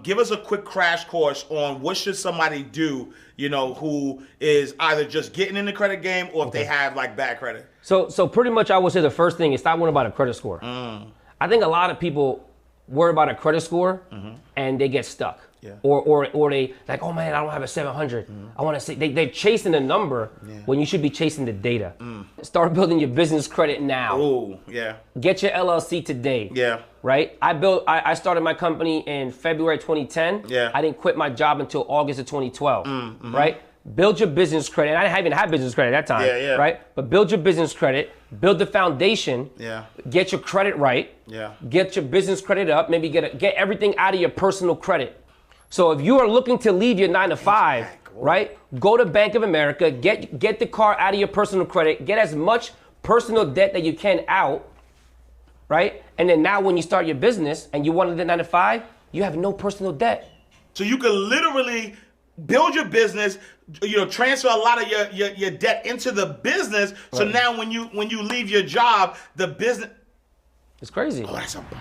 Give us a quick crash course on what should somebody do, who is either just getting in the credit game or if they have like bad credit. So pretty much I would say the first thing is stop worrying about a credit score. I think a lot of people worry about a credit score and they get stuck. Yeah. Or they like, oh man, I don't have a 700. I want to say they're chasing the number when you should be chasing the data. Start building your business credit now. Oh, yeah. Get your LLC today. Yeah. Right? I started my company in February 2010. Yeah. I didn't quit my job until August of 2012. Right? Build your business credit. I didn't even have business credit at that time. Yeah. Right? But build your business credit. Build the foundation. Yeah. Get your credit right. Yeah. Get your business credit up. Maybe get everything out of your personal credit. So if you are looking to leave your 9 to 5, right? Go to Bank of America, get the car out of your personal credit, get as much personal debt that you can out, right? And then now when you start your business and you wanted the 9 to 5, you have no personal debt. So you can literally build your business, transfer a lot of your debt into the business. So now when you leave your job, the business. It's crazy. Oh, that's a bomb.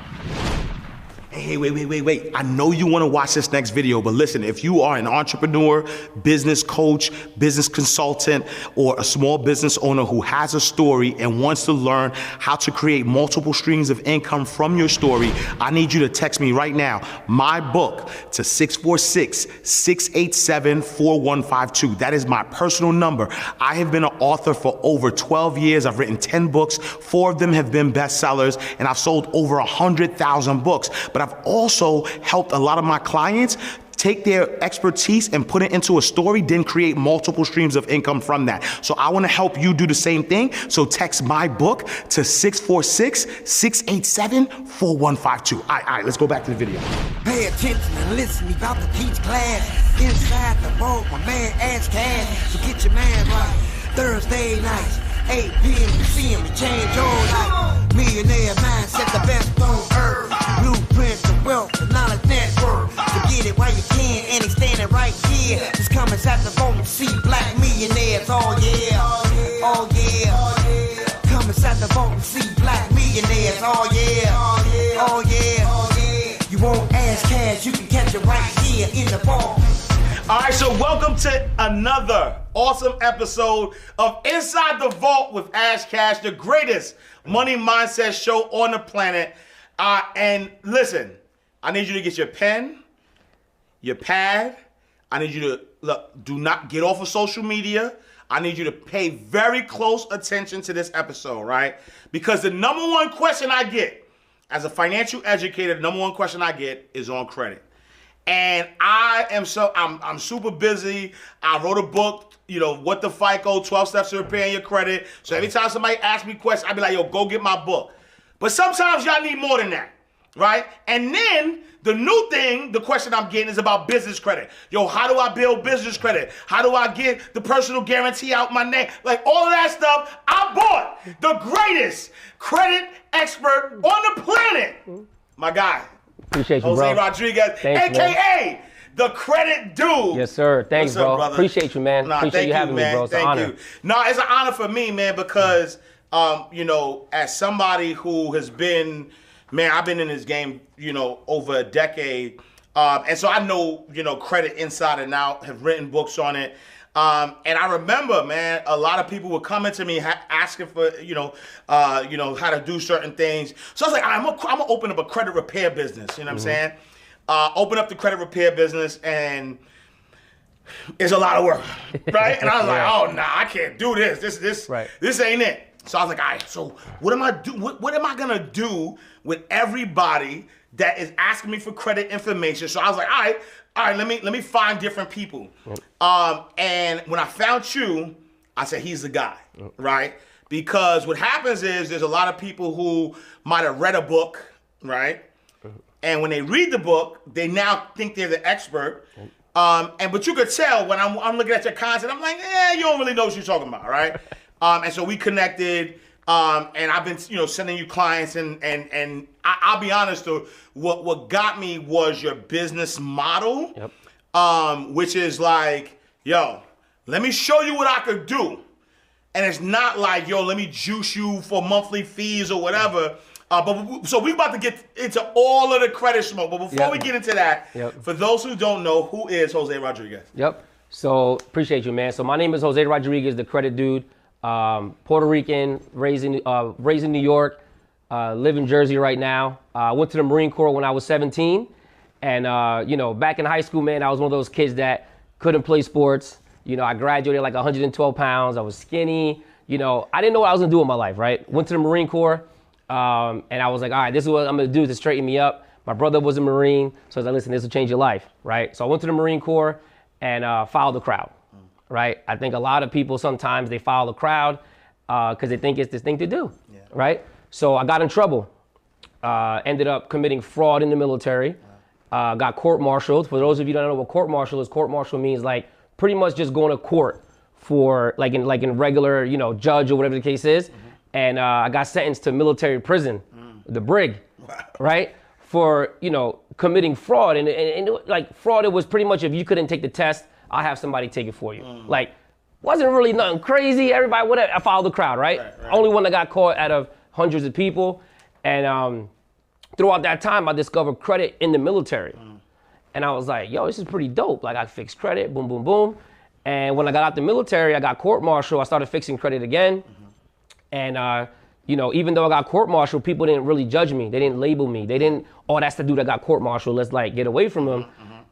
Hey, wait. I know you want to watch this next video, but listen, if you are an entrepreneur, business coach, business consultant, or a small business owner who has a story and wants to learn how to create multiple streams of income from your story, I need you to text me right now, my book, to 646-687-4152. That is my personal number. I have been an author for over 12 years. I've written 10 books. 4 of them have been bestsellers, and I've sold over 100,000 books. But I've also helped a lot of my clients take their expertise and put it into a story, then create multiple streams of income from that. So I want to help you do the same thing. So text my book to 646-687-4152. All right, let's go back to the video. Pay attention and listen, we about to teach class. Inside the vault, my man Ash Cash. So get your man right. Thursday nights, 8 p.m. you see him, change your life. Millionaire mindset, the best on earth. Blueprint of wealth, the knowledge network. So get it while you can, and he's standing right here. Just come inside the vault and see black millionaires. Oh yeah, oh yeah. Come inside the vault and see black millionaires. Oh yeah, oh yeah. You won't ask cash, you can catch it right here in the vault. All right, so welcome to another awesome episode of Inside the Vault with Ash Cash, the greatest money mindset show on the planet. And listen, I need you to get your pen, your pad. I need you to, do not get off of social media. I need you to pay very close attention to this episode, right? Because the number one question I get as a financial educator, the number one question I get is on credit. And I'm super busy. I wrote a book, What the FICO, 12 Steps to Repairing Your Credit. So every time somebody asks me questions, I be like, yo, go get my book. But sometimes y'all need more than that, right? And then the new thing, the question I'm getting is about business credit. Yo, how do I build business credit? How do I get the personal guarantee out my name? Like all of that stuff, I bought the greatest credit expert on the planet. My guy. Appreciate you, Jose bro. Rodriguez, Thanks, a.k.a. the credit dude. Yes, sir. Thanks, What's up, bro. brother? Appreciate you, man. Nah, Appreciate you having me, bro. It's an honor. No, it's an honor for me, man, because, as somebody who has been, man, I've been in this game, over a decade. And so I know, credit inside and out, have written books on it. And I remember, man, a lot of people were coming to me asking for, how to do certain things. So I was like, I'm gonna open up a credit repair business. You know what I'm saying? Open up the credit repair business, and it's a lot of work, right? And I was like, oh, nah, I can't do this. This ain't it. So I was like, all right. So what am I gonna do with everybody that is asking me for credit information? So I was like, all right, let me find different people. And when I found you, I said, he's the guy, right? Because what happens is there's a lot of people who might have read a book, right? And when they read the book, they now think they're the expert. But you could tell when I'm looking at your content, I'm like, you don't really know what you're talking about, right? And so we connected. And I've been, sending you clients, and I'll be honest though, what got me was your business model, which is like, yo, let me show you what I could do. And it's not like, yo, let me juice you for monthly fees or whatever. So we about to get into all of the credit smoke. But before Yep. we get into that, Yep. for those who don't know, who is Jose Rodriguez? Yep. So appreciate you, man. So my name is Jose Rodriguez, the credit dude. Puerto Rican, raised in New York, live in Jersey right now. I went to the Marine Corps when I was 17. And, you know, back in high school, man, I was one of those kids that couldn't play sports. You know, I graduated like 112 pounds. I was skinny. You know, I didn't know what I was going to do with my life, right? Went to the Marine Corps, and I was like, all right, this is what I'm going to do to straighten me up. My brother was a Marine, so I was like, listen, this will change your life, right? So I went to the Marine Corps and followed the crowd, right? I think a lot of people sometimes they follow the crowd because they think it's this thing to do, right? So I got in trouble. Ended up committing fraud in the military. Got court-martialed. For those of you who don't know what court-martial is, court-martial means like pretty much just going to court for like in regular, you know, judge or whatever the case is. And I got sentenced to military prison, the brig, right? For, you know, committing fraud. And like fraud, it was pretty much if you couldn't take the test, I'll have somebody take it for you. Like, wasn't really nothing crazy. Everybody, whatever, I followed the crowd, right? Only one that got caught out of hundreds of people. And throughout that time, I discovered credit in the military. And I was like, yo, this is pretty dope. Like, I fixed credit, boom, boom, boom. And when I got out the military, I got court-martial. I started fixing credit again. And, you know, even though I got court-martial, people didn't really judge me. They didn't label me. They didn't, oh, that's the dude that got court-martial. Let's, like, get away from him.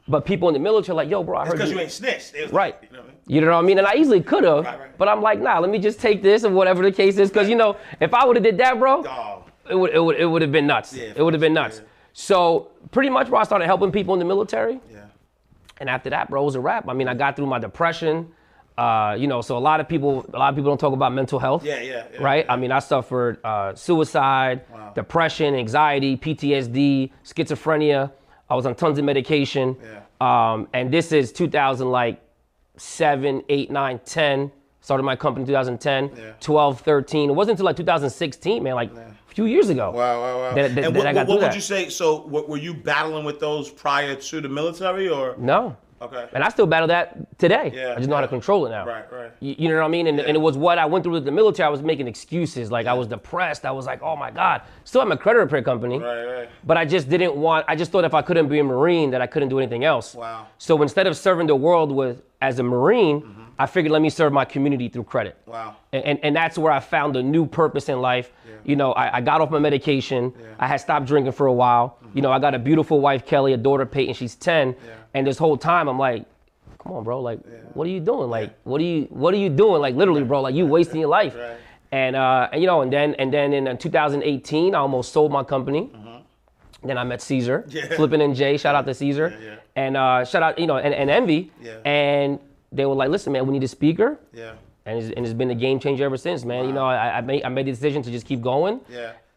But people in the military like, yo, bro, I heard Because you ain't snitched. Right. Like, You know what I mean? And I easily could have. But I'm like, nah, let me just take this or whatever the case is. Because, you know, if I would have did that, bro, it would have been nuts. It would have been nuts. So pretty much, bro, I started helping people in the military. And after that, bro, it was a wrap. I mean, I got through my depression. You know, so a lot of people don't talk about mental health. Right? I mean, I suffered suicide, depression, anxiety, PTSD, schizophrenia. I was on tons of medication. And this is 2007, 8, 9, 10. Started my company in 2010, 12, 13. It wasn't until like 2016, man, like a few years ago. Wow. And what would you say, so were you battling with those prior to the military or? No. Okay. And I still battle that today. I just know how to control it now. Right. You know what I mean? And it was what I went through with the military. I was making excuses. Like I was depressed. I was like, oh my God. Still have my credit repair company. Right. But I just I just thought if I couldn't be a Marine that I couldn't do anything else. Wow. So instead of serving the world as a Marine, I figured let me serve my community through credit. Wow. And that's where I found a new purpose in life. You know, I got off my medication. I had stopped drinking for a while. You know, I got a beautiful wife, Kelly, a daughter, Peyton, she's 10. And this whole time I'm like, come on, bro, like, what are you doing? Like, what are you doing? Like, literally, bro, like you wasting your life. And you know, and then in 2018, I almost sold my company. Then I met Caesar, Flippin' and Jay, shout out to Caesar. And shout out, you know, and Envy. And they were like, listen, man, we need a speaker. And it's been a game changer ever since, man. You know, I made the decision to just keep going.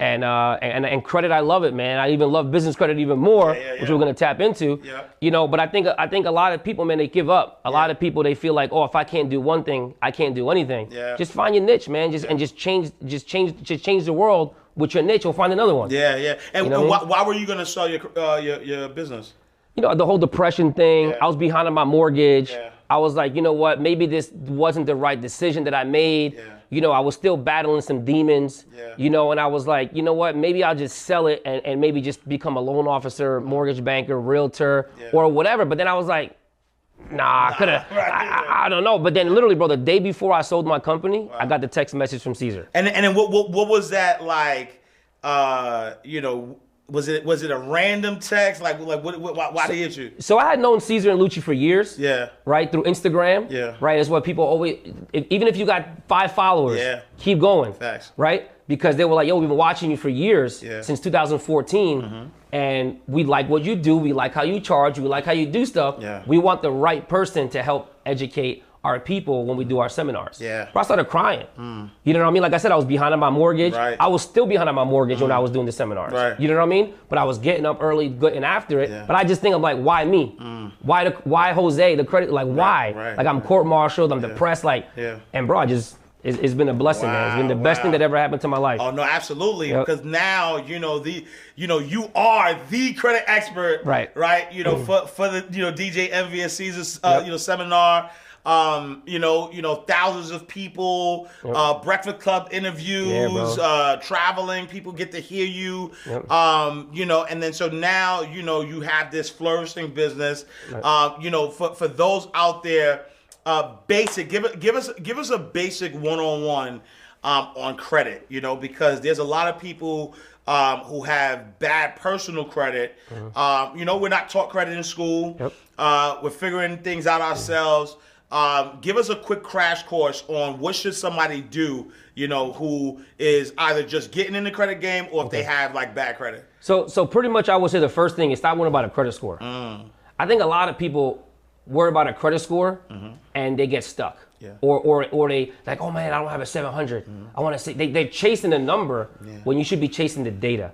And credit, I love it, man. I even love business credit even more, which we're gonna tap into. You know, but I think a lot of people, man, they give up. A lot of people, they feel like, oh, if I can't do one thing, I can't do anything. Just find your niche, man. Just change the world with your niche or find another one. And you know why were you gonna sell your business? You know, the whole depression thing. I was behind on my mortgage. I was like, you know what? Maybe this wasn't the right decision that I made. You know, I was still battling some demons. You know, and I was like, you know what? Maybe I'll just sell it and maybe just become a loan officer, mortgage banker, realtor, or whatever. But then I was like, nah, I don't know. But then literally, bro, the day before I sold my company, I got the text message from Caesar. And then what was that like? You know. Was it a random text? Like why they hit you? So I had known Caesar and Lucci for years. Right, through Instagram. Right, that's what people always, even if you got 5 followers, keep going. Facts. Right? Because they were like, yo, we've been watching you for years, since 2014, and we like what you do, we like how you charge, we like how you do stuff. We want the right person to help educate our people when we do our seminars. But I started crying. You know what I mean? Like I said, I was behind on my mortgage. I was still behind on my mortgage when I was doing the seminars. You know what I mean? But I was getting up early, getting after it. But I just think I'm like, why me? Why Jose? The credit, like why? Like I'm court-martialed, I'm depressed, like, and bro, it's been a blessing, man. It's been the best thing that ever happened to my life. Oh no, absolutely. Because now you are the credit expert, right? You know, for the DJ Envy and Caesar's seminar. thousands of people, Breakfast Club interviews, traveling, people get to hear you, and then so now, you have this flourishing business, for those out there, basic, give us a basic one-on-one on credit, because there's a lot of people who have bad personal credit. We're not taught credit in school. We're figuring things out ourselves. Give us a quick crash course on what should somebody do, who is either just getting in the credit game or if they have like bad credit. So pretty much I would say the first thing is stop worrying about a credit score. I think a lot of people worry about a credit score and they get stuck. Yeah. Or they like, oh man, I don't have a 700. I want to say they're chasing a number when you should be chasing the data,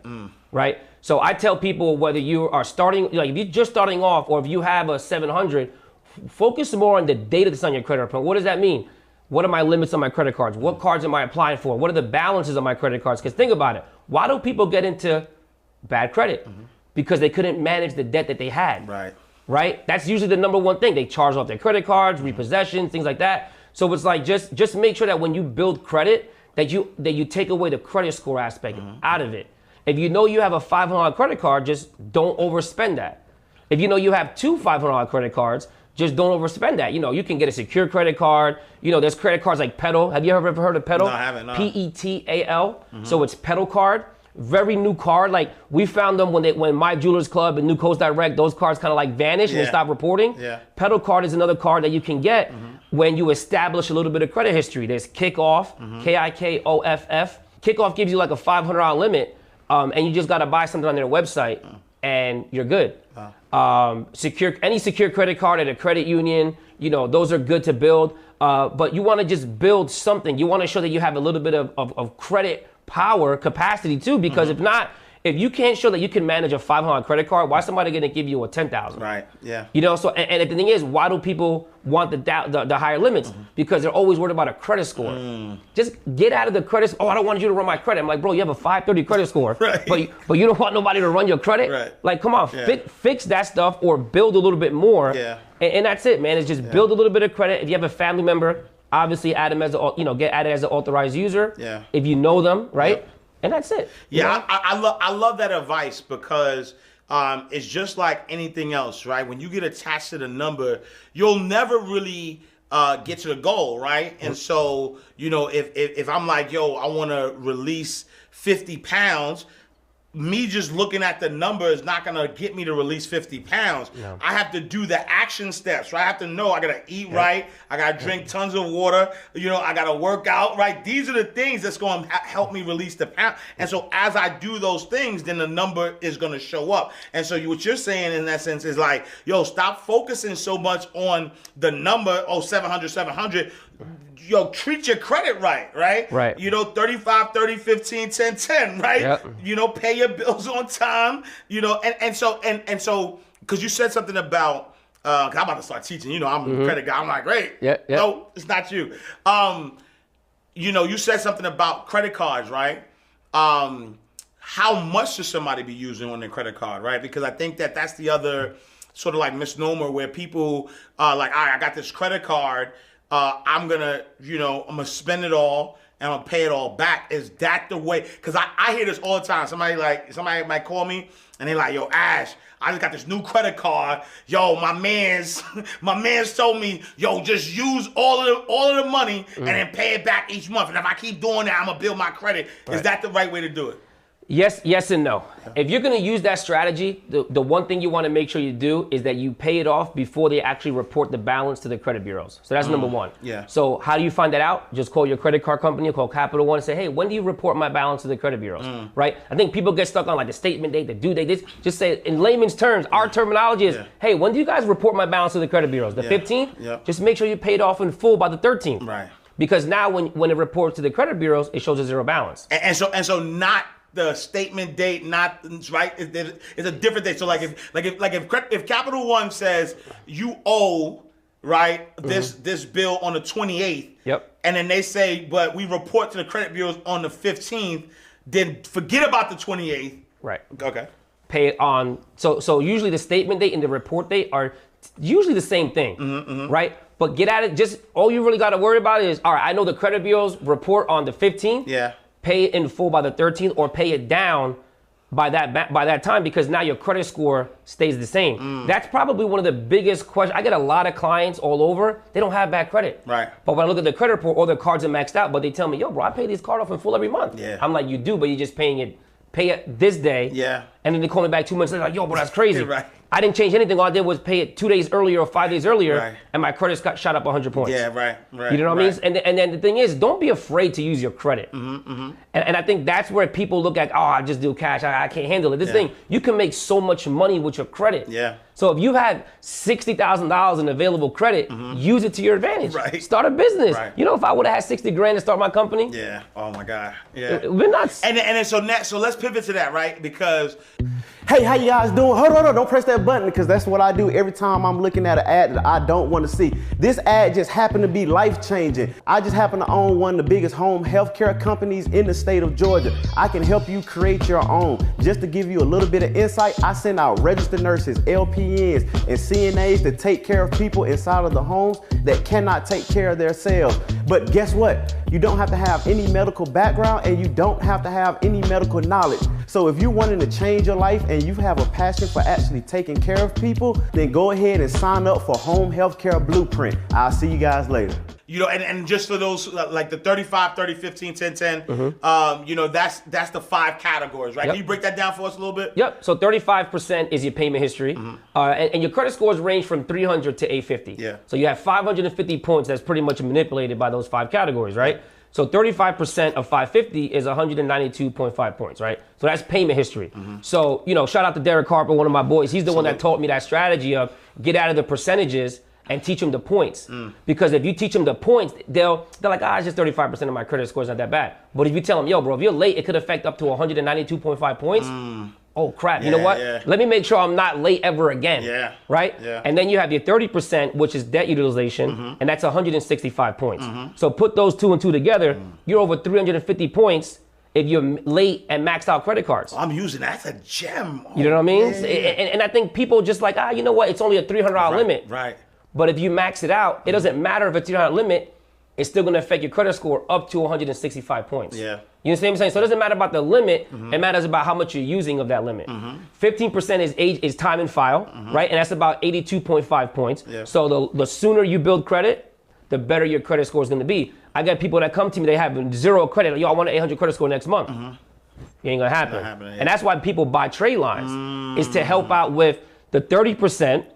right? So I tell people whether you are starting, like if you're just starting off or if you have a 700, focus more on the data that's on your credit report. What does that mean? What are my limits on my credit cards? What cards am I applying for? What are the balances on my credit cards? Because think about it. Why do people get into bad credit? Because they couldn't manage the debt that they had. Right? That's usually the number one thing. They charge off their credit cards, repossession, things like that. So it's like just make sure that when you build credit, that you take away the credit score aspect out of it. If you know you have a $500 credit card, just don't overspend that. If you know you have two $500 credit cards, just don't overspend that. You can get a secure credit card. There's credit cards like Petal. Have you ever heard of Petal? No, I haven't. No. Petal. So it's Petal card. Very new card. Like we found them when My Jewelers Club and New Coast Direct, those cards kind of like vanished and they stopped reporting. Petal card is another card that you can get when you establish a little bit of credit history. There's Kickoff, Kikoff. Kickoff gives you like a $500 limit, and you just got to buy something on their website, and you're good. Any secure credit card at a credit union, those are good to build. But you want to just build something. You want to show that you have a little bit of credit power capacity too, because if not, if you can't show that you can manage a $500 credit card, why is somebody going to give you a $10,000? Right. Yeah. So and the thing is, why do people want the higher limits? Because they're always worried about a credit score. Just get out of the credit. Oh, I don't want you to run my credit. I'm like, bro, you have a 530 credit score, but you don't want nobody to run your credit. Right. Like, come on, fix that stuff or build a little bit more. Yeah. And that's it, man. It's just build a little bit of credit. If you have a family member, obviously add them as get added as an authorized user. Yeah. If you know them, right? Yep. And that's it. Yeah, I love that advice because it's just like anything else, right? When you get attached to the number, you'll never really get to the goal, right? And so, if I'm like, yo, I want to release 50 pounds, me just looking at the number is not going to get me to release 50 pounds. No. I have to do the action steps, right? I have to know I got to eat right. I got to drink tons of water. I got to work out, right? These are the things that's going to help me release the pound. And so as I do those things, then the number is going to show up. And so what you're saying in that sense is like, yo, stop focusing so much on the number, 700. Yo, treat your credit right? Right. 35, 30, 15, 10, 10, right? Yep. Pay your bills on time, and so, because you said something about, I'm about to start teaching, I'm a credit guy. I'm like, great. No, it's not you. You said something about credit cards, right? How much should somebody be using on their credit card, right? Because I think that's the other sort of like misnomer where people are like, all right, I got this credit card. I'm gonna spend it all and I'm gonna pay it all back. Is that the way? Because I hear this all the time. Somebody might call me and they're like, yo, Ash, I just got this new credit card. Yo, my man's told me, yo, just use all of the money and then pay it back each month. And if I keep doing that, I'm gonna build my credit. Right. Is that the right way to do it? Yes and no. If you're going to use that strategy, the one thing you want to make sure you do is that you pay it off before they actually report the balance to the credit bureaus. So that's number one. Yeah. So how do you find that out? Just call your credit card company, call Capital One and say, hey, when do you report my balance to the credit bureaus? Right? I think people get stuck on like the statement date, the due date. Just say in layman's terms, our terminology is, hey, when do you guys report my balance to the credit bureaus? The 15th? Yep. Just make sure you pay it off in full by the 13th. Right. Because now when it reports to the credit bureaus, it shows a zero balance. And so not the statement date, not right. It's a different date. So if Capital One says you owe this bill on the 28th, and then they say, but we report to the credit bureaus on the 15th, then forget about the 28th. Right. Okay. Pay it on. So usually the statement date and the report date are usually the same thing, right? But get at it. Just all you really got to worry about is, all right, I know the credit bureaus report on the 15th. Yeah. Pay it in full by the 13th, or pay it down by that time, because now your credit score stays the same. That's probably one of the biggest questions. I get a lot of clients all over. They don't have bad credit. Right. But when I look at the credit report, all their cards are maxed out. But they tell me, yo, bro, I pay this card off in full every month. Yeah. I'm like, you do, but you're just pay it this day. Yeah. And then they call me back 2 months later, like, yo, bro, that's crazy. Right. I didn't change anything. All I did was pay it 2 days earlier or 5 days earlier, Right. and my credit shot up 100 points. Yeah, right. You know what I mean? And then the thing is, don't be afraid to use your credit. And I think that's where people look at, oh, I just do cash. I can't handle it. This thing, you can make so much money with your credit. Yeah. So if you have $60,000 in available credit, use it to your advantage. Right. Start a business. Right. You know, if I would have had 60 grand to start my company, Yeah. Oh my God. Yeah. we're nuts. And then so next, so let's pivot to that, right? Because Hey, how you guys doing? Hold on, don't press that button, because that's what I do every time I'm looking at an ad that I don't want to see. This ad just happened to be life-changing. I just happen to own one of the biggest home healthcare companies in the state of Georgia. I can help you create your own. Just to give you a little bit of insight, I send out registered nurses, LPNs, and CNAs to take care of people inside of the homes that cannot take care of themselves. But guess what? You don't have to have any medical background, and you don't have to have any medical knowledge. So if you're wanting to change your life and you have a passion for actually taking care of people, then go ahead and sign up for Home Healthcare Blueprint. I'll see you guys later. you know, and just for those like the 35, 30, 15, 10, 10, you know, that's the 5 categories, right? Yep. Can you break that down for us a little bit? Yep. So 35% is your payment history, and your credit scores range from 300 to 850. Yeah. So you have 550 points that's pretty much manipulated by those 5 categories, right? So 35% of 550 is 192.5 points, right? So that's payment history. So, you know, shout out to Derek Harper, one of my boys. He's the one that taught me that strategy of get out of the percentages and teach them the points. Because if you teach them the points, they're like, it's just 35% of my credit score is not that bad. But if you tell them, yo, bro, if you're late, it could affect up to 192.5 points. Oh, crap. You know what? Let me make sure I'm not late ever again. Right? And then you have your 30%, which is debt utilization, and that's 165 points. So put those 2 and 2 together, you're over 350 points if you're late and maxed out credit cards. I'm using that. That's a gem. You know what I mean? And I think people just like, you know what? It's only a $300 limit. Right. But if you max it out, it doesn't matter if it's $300 limit. It's still going to affect your credit score up to 165 points. Yeah. You understand what I'm saying? So it doesn't matter about the limit. It matters about how much you're using of that limit. 15% is time and file, right? And that's about 82.5 points. Yeah. So the sooner you build credit, the better your credit score is going to be. I got people that come to me, they have 0 credit. Like, yo, I want an 800 credit score next month. It ain't going to happen. And that's why people buy trade lines, is to help out with the 30%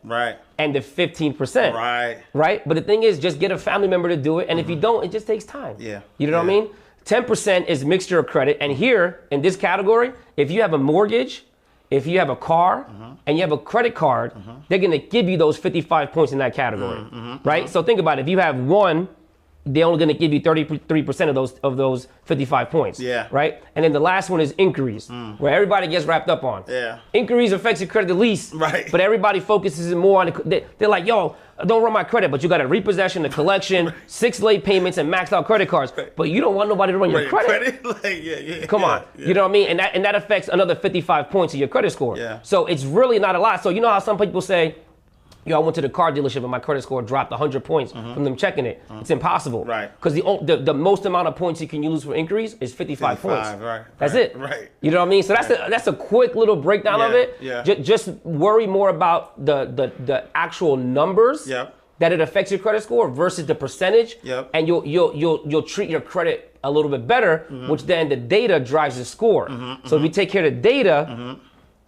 and the 15%. Right? But the thing is, just get a family member to do it. And if you don't, it just takes time. Yeah. You know what I mean? 10% is mixture of credit. And here, in this category, if you have a mortgage, if you have a car, and you have a credit card, they're going to give you those 55 points in that category. Right? So think about it. If you have one, they're only going to give you 33% of those 55 points. Right? And then the last one is inquiries, where everybody gets wrapped up on. Inquiries affects your credit the least. But everybody focuses more on they're like, yo, don't run my credit, but you got a repossession, a collection, 6 late payments, and maxed out credit cards. But you don't want nobody to run your credit. Come on. You know what I mean? And that affects another 55 points of your credit score. So it's really not a lot. So you know how some people say, yo, I went to the car dealership and my credit score dropped 100 points from them checking it. It's impossible. Because the most amount of points you can use for inquiries is 55 points. That's it. You know what I mean? So that's a quick little breakdown of it. Just worry more about the actual numbers that it affects your credit score versus the percentage. And you'll treat your credit a little bit better, which then the data drives the score. So if you take care of the data,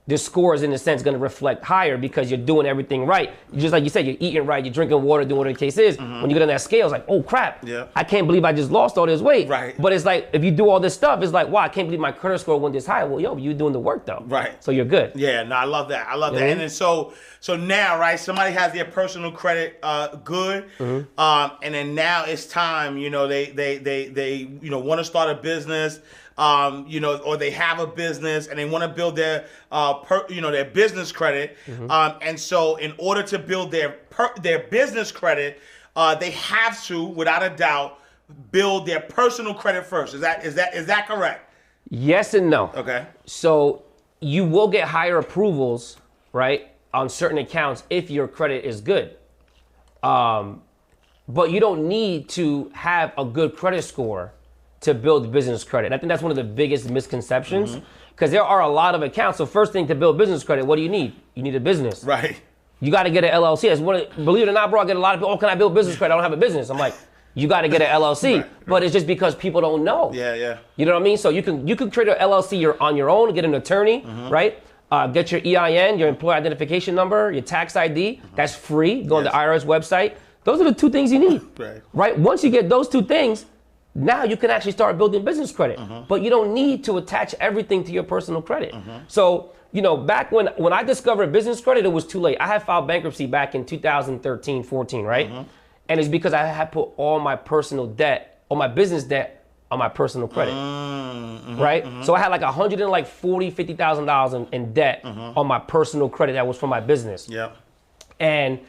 the score is in a sense going to reflect higher because you're doing everything right. Just like you said, you're eating right, you're drinking water, doing whatever the case is. When you get on that scale, it's like, oh crap, I can't believe I just lost all this weight. But it's like, if you do all this stuff, it's like, wow, I can't believe my credit score went this high. Well, yo, you're doing the work though. So you're good. Yeah, no, I love that. I love that. And then so now, right, somebody has their personal credit good, and then now it's time, you know, they you know, want to start a business. You know, or they have a business and they want to build their, their business credit. And so, in order to build their business credit, they have to, without a doubt, build their personal credit first. Is that correct? Yes and no. Okay. So you will get higher approvals, right, on certain accounts if your credit is good. but you don't need to have a good credit score to build business credit. And I think that's one of the biggest misconceptions, because there are a lot of accounts. So first thing, to build business credit, what do you need? You need a business. Right. You got to get an LLC. Believe it or not, bro, I get a lot of people, can I build business credit? I don't have a business. I'm like, you got to get an LLC. Right. But it's just because people don't know. Yeah. You know what I mean? So you can create an LLC on your own, get an attorney, right? Get your EIN, your employer identification number, your tax ID. That's free. Go on the IRS website. Those are the two things you need. Right? Once you get those two things, now you can actually start building business credit. But you don't need to attach everything to your personal credit. So, back when I discovered business credit, it was too late. I had filed bankruptcy back in 2013, 14, right? And it's because I had put all my personal debt, all my business debt on my personal credit, right? So I had like $50,000 in debt on my personal credit that was for my business. Yeah. And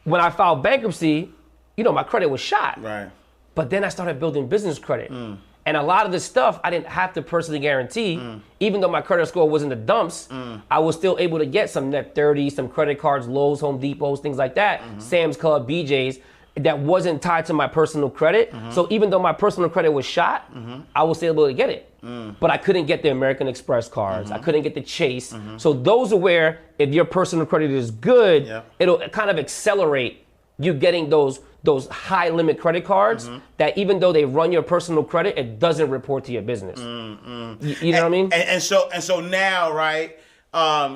when I filed bankruptcy, my credit was shot. Right. But then I started building business credit. And a lot of the stuff I didn't have to personally guarantee. Even though my credit score was in the dumps, I was still able to get some Net 30, some credit cards, Lowe's, Home Depots, things like that, Sam's Club, BJ's, that wasn't tied to my personal credit. So even though my personal credit was shot, I was still able to get it. But I couldn't get the American Express cards. I couldn't get the Chase. So those are where, if your personal credit is good, it'll kind of accelerate you getting those high limit credit cards that even though they run your personal credit, it doesn't report to your business. You know what I mean? And so now, right?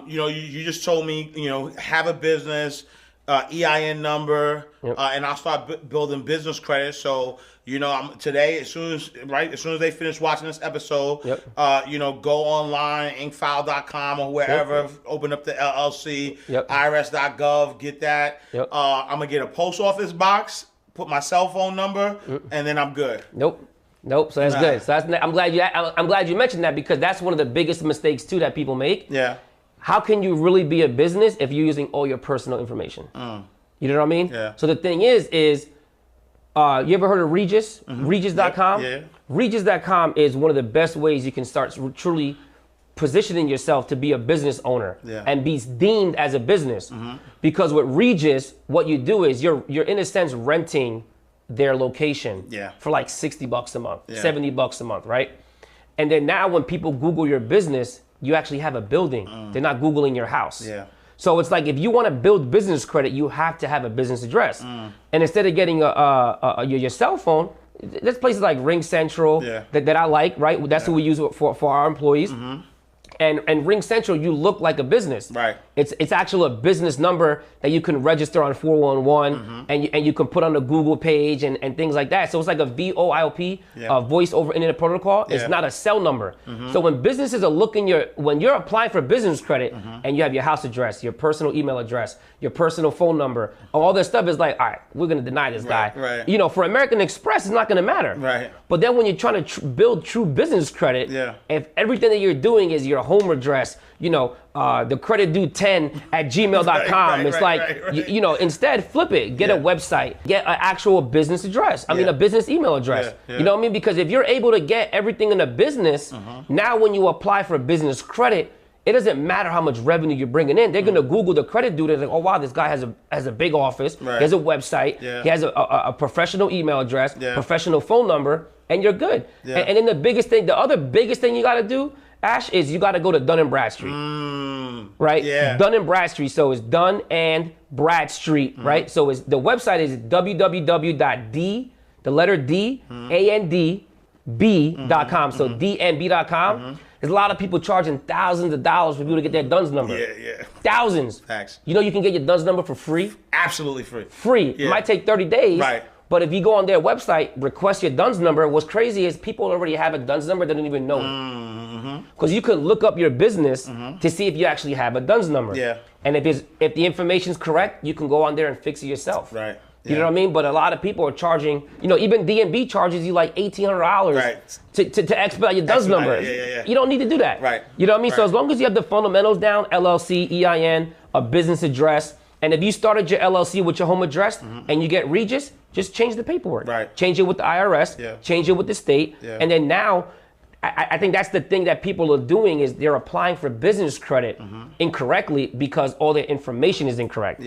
You just told me, have a business, EIN number, and I'll start building business credit. So today, as soon as they finish watching this episode, go online, inkfile.com or wherever, open up the LLC, irs.gov, get that. I'm gonna get a post office box, put my cell phone number, and then I'm good. Nope. So that's good. So I'm glad you mentioned that, because that's one of the biggest mistakes too that people make. Yeah. How can you really be a business if you're using all your personal information? You know what I mean? Yeah. So the thing is you ever heard of Regis? Regis.com? Yeah. Regis.com is one of the best ways you can start truly positioning yourself to be a business owner and be deemed as a business. Because with Regis, what you do is you're in a sense renting their location for like $60 a month, $70 a month, right? And then now when people Google your business, you actually have a building. They're not Googling your house. So it's like, if you want to build business credit, you have to have a business address. And instead of getting your cell phone, there's places like Ring Central that I like, right? That's who we use for our employees. And Ring Central, you look like a business. Right. It's actually a business number that you can register on 411 and you can put on the Google page and things like that. So it's like a VoIP, voice over internet protocol. It's not a cell number. So when businesses are when you're applying for business credit and you have your house address, your personal email address, your personal phone number, all this stuff is like, all right, we're gonna deny this guy. Right. For American Express, it's not gonna matter. Right. But then when you're trying to build true business credit, if everything that you're doing is your home address, the credit due 10 at gmail.com. It's like, instead flip it, get a website, get an actual business address. A business email address. You know what I mean? Because if you're able to get everything in a business, now when you apply for business credit, it doesn't matter how much revenue you're bringing in. They're gonna Google the credit dude. They're like, oh wow, this guy has a big office. He has a website. He has a professional email address, professional phone number, and you're good. And then the other biggest thing you gotta do, Ash, is you gotta go to Dun & Bradstreet. Right? Yeah. Dun & Bradstreet. So it's Dun and Bradstreet, right? So the website is www.DandB.com. So DNB.com. There's a lot of people charging thousands of dollars for people to get their DUNS number. Thousands. Facts. You can get your DUNS number for free? Absolutely free. Free. It might take 30 days. Right. But if you go on their website, request your DUNS number, what's crazy is people already have a DUNS number, they don't even know it. Because you could look up your business to see if you actually have a DUNS number. And if the information's correct, you can go on there and fix it yourself. Right. You know what I mean? But a lot of people are charging, even DNB charges you like $1,800 to expedite your DUNS number. You don't need to do that. Right. You know what I mean? So as long as you have the fundamentals down, LLC, EIN, a business address, and if you started your LLC with your home address and you get Regis, just change the paperwork. Right. Change it with the IRS, change it with the state, and then now, I think that's the thing that people are doing is they're applying for business credit incorrectly because all their information is incorrect.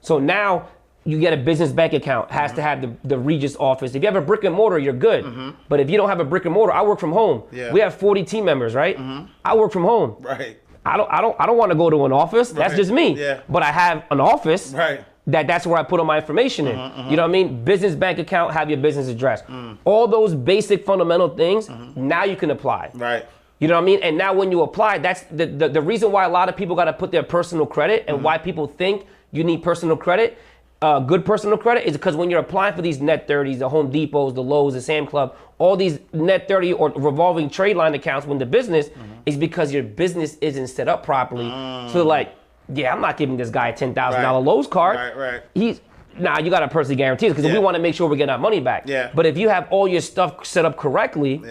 So now, you get a business bank account, has to have the Regis office. If you have a brick and mortar, you're good. But if you don't have a brick and mortar, I work from home. Yeah. We have 40 team members, right? I work from home. Right. I don't want to go to an office. That's just me. Yeah. But I have an office. Right. That's where I put all my information in. You know what I mean? Business bank account, have your business address. All those basic fundamental things, now you can apply. Right. You know what I mean? And now when you apply, that's the reason why a lot of people got to put their personal credit and why people think you need personal credit, good personal credit, is because when you're applying for these net 30s, the Home Depots, the Lowe's, the Sam Club, all these net 30 or revolving trade line accounts when the business is because your business isn't set up properly. So like, yeah, I'm not giving this guy a $10,000 Lowe's card. Right. You got to personally guarantee it because we want to make sure we're getting our money back. Yeah. But if you have all your stuff set up correctly,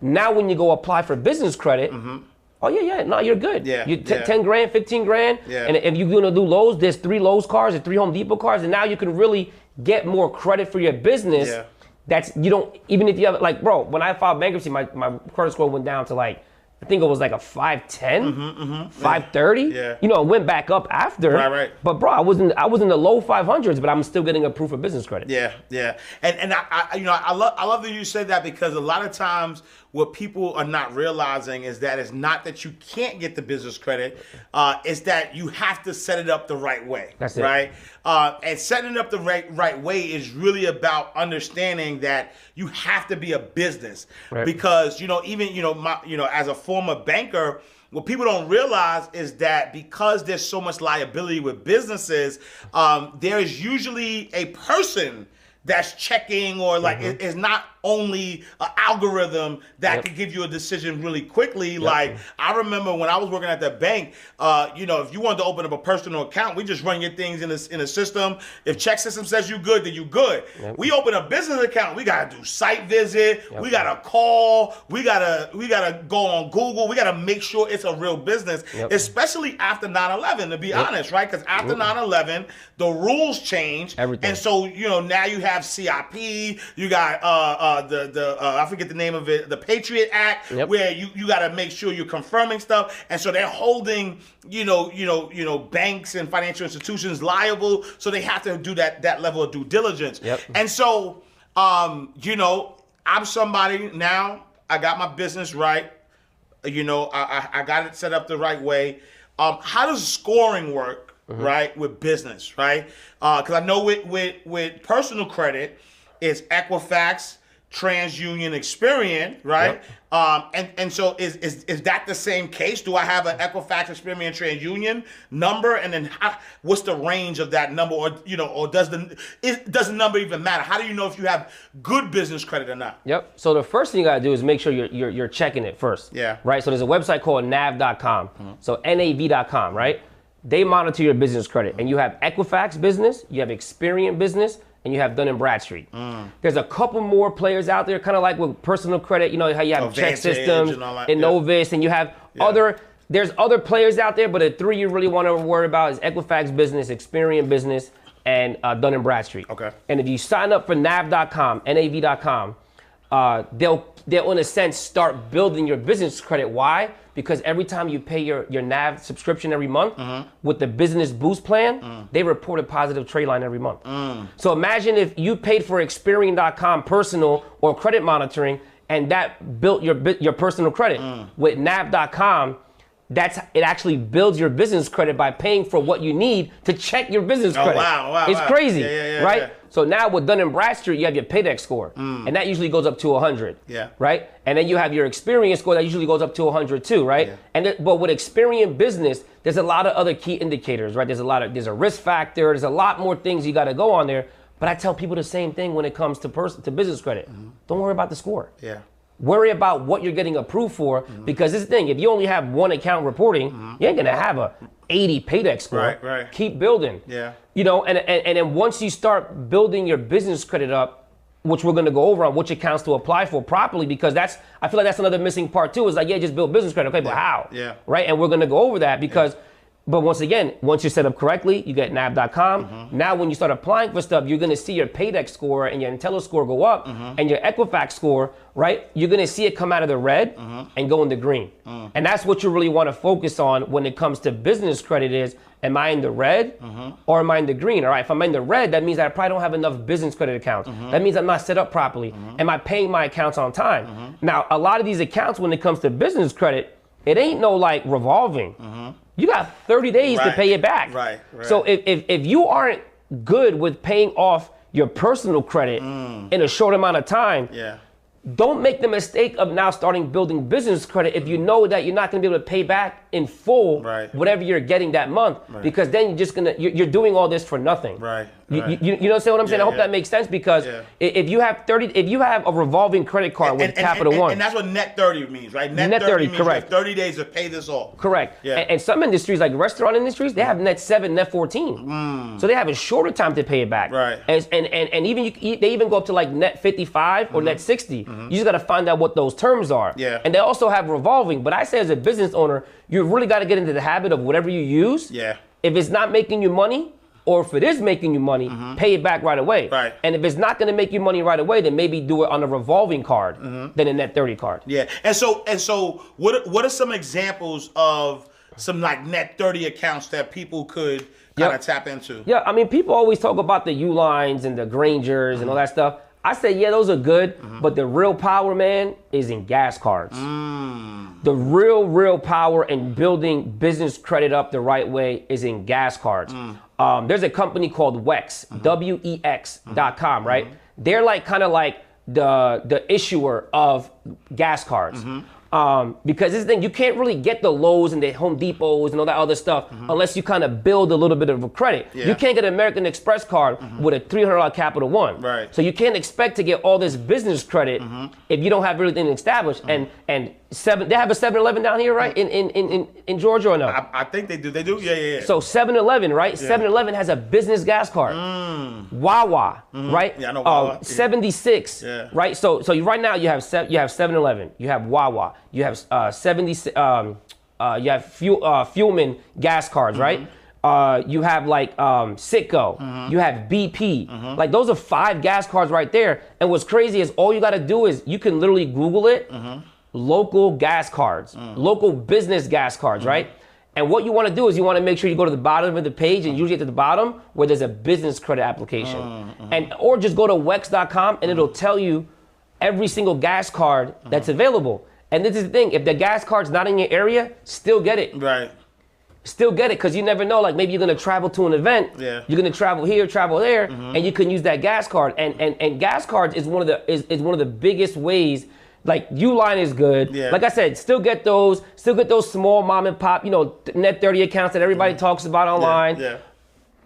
now when you go apply for business credit, oh yeah, no, you're good. Yeah. You 10 grand, 15 grand. Yeah. And if you're gonna do Lowe's, there's 3 Lowe's cards, there's 3 Home Depot cards, and now you can really get more credit for your business. Yeah. That's, you don't, even if you have, like, bro, when I filed bankruptcy, my credit score went down to like, I think it was like a 510, 530. Yeah. You know, it went back up after. Right. But bro, I was in the low 500s, but I'm still getting approved for business credit. Yeah. And I love that you said that, because a lot of times what people are not realizing is that it's not that you can't get the business credit, it's that you have to set it up the right way. That's it. Right? And setting it up the right way is really about understanding that you have to be a business. Right. Because, as a former banker, what people don't realize is that because there's so much liability with businesses, there is usually a person that's checking, or like it's not only an algorithm that could give you a decision really quickly. Like, I remember when I was working at the bank, if you wanted to open up a personal account, we just run your things in a system. If check system says you good, then you good. We open a business account, we gotta do site visit, we gotta call, we gotta go on Google, we gotta make sure it's a real business, especially after 9/11, to be honest, right? Because after 9/11, the rules changed. Everything. And so, now you have CIP, you got I forget the name of it, the Patriot Act, where you got to make sure you're confirming stuff, and so they're holding banks and financial institutions liable, so they have to do that level of due diligence. And so I'm somebody now. I got my business right. I got it set up the right way. How does scoring work? Right, with business, right? Because I know with personal credit, it's Equifax, TransUnion, Experian, right? And so is that the same case? Do I have an Equifax, Experian, TransUnion number, and then what's the range of that number, or does the number even matter? How do you know if you have good business credit or not? So the first thing you gotta do is make sure you're checking it first. Yeah. Right. So there's a website called nav.com. So nav.com, right? They monitor your business credit, and you have Equifax business, you have Experian business, and you have Dun & Bradstreet. There's a couple more players out there, kind of like with personal credit, how you have check systems, and Innovis, and you have there's other players out there, but the 3 you really want to worry about is Equifax business, Experian business, and Dun & Bradstreet. Okay. And if you sign up for nav.com, nav.com, they'll in a sense start building your business credit. Why? Because every time you pay your NAV subscription every month with the Business Boost plan, they report a positive trade line every month. So imagine if you paid for Experian.com personal or credit monitoring, and that built your personal credit. With NAV.com, it actually builds your business credit by paying for what you need to check your business credit. Wow. It's crazy, right? Yeah. So now with Dun & Bradstreet, you have your paydex score, and that usually goes up to 100. Yeah. Right? And then you have your Experian score that usually goes up to 100 too, right? Yeah. But with Experian business, there's a lot of other key indicators, right? There's a risk factor. There's a lot more things you got to go on there. But I tell people the same thing when it comes to business credit. Don't worry about the score. Yeah. Worry about what you're getting approved for, because this thing, if you only have one account reporting, you ain't gonna have a 80 paydex score. Right. Keep building. Yeah. And then once you start building your business credit up, which we're gonna go over on which accounts to apply for properly, because I feel like that's another missing part too, is like, just build business credit. Okay, but how? Yeah. Right? And we're gonna go over that because But once again, once you're set up correctly, you get nav.com. Now when you start applying for stuff, you're gonna see your Paydex score and your Intello score go up, and your Equifax score, right? You're gonna see it come out of the red and go in the green. And that's what you really wanna focus on when it comes to business credit is, am I in the red or am I in the green? All right, if I'm in the red, that means that I probably don't have enough business credit accounts. That means I'm not set up properly. Am I paying my accounts on time? Now, a lot of these accounts, when it comes to business credit, it ain't no like revolving. You got 30 days to pay it back. Right. So if you aren't good with paying off your personal credit in a short amount of time, don't make the mistake of now starting building business credit if you know that you're not going to be able to pay back in full whatever you're getting that month, because then you're just you're doing all this for nothing. You know what I'm saying? I hope that makes sense, because if you have a revolving credit card with Capital One, and that's what net 30 means, right? Net 30 means correct. You have 30 days to pay this off. Correct. And some industries, like restaurant industries, they have net 7, net 14. So they have a shorter time to pay it back. And even they even go up to like net 55 or net 60. You just got to find out what those terms are. And they also have revolving. But I say, as a business owner, you really got to get into the habit of whatever you use. If it's not making you money, or if it is making you money, pay it back right away. And if it's not going to make you money right away, then maybe do it on a revolving card than a net 30 card. And so what are some examples of some like net 30 accounts that people could kind of tap into? I mean, people always talk about the Ulines and the Grangers and all that stuff. I say, yeah, those are good, but the real power, man, is in gas cards. The real power in building business credit up the right way is in gas cards. There's a company called WEX, WEX.com, right? They're like kind of like the issuer of gas cards. Because this thing, you can't really get the Lowe's and the Home Depots and all that other stuff unless you kind of build a little bit of a credit. You can't get an American Express card with a $300 Capital One. So you can't expect to get all this business credit if you don't have everything established. And they have a 7-Eleven down here, right? In Georgia or no? I think they do. They do? Yeah. So 7-Eleven, right? 7-Eleven has a business gas card. Wawa, right? Yeah, I know Wawa. 76, right? So right now you have 7-Eleven, you have Wawa, you have 76, you have Fuelman gas cards, right? You have like Citgo, you have BP. Like those are 5 gas cards right there. And what's crazy is all you got to do is you can literally Google it. Local gas cards, local business gas cards, right? And what you want to do is you want to make sure you go to the bottom of the page, and usually at the bottom where there's a business credit application. Or just go to wex.com and it'll tell you every single gas card that's available. And this is the thing, if the gas card's not in your area, still get it. Still get it, because you never know, like maybe you're going to travel to an event, you're going to travel here, travel there, and you can use that gas card. And gas cards is one of the biggest ways. Like Uline is good. Like I said, still get those small mom and pop, net 30 accounts that everybody talks about online.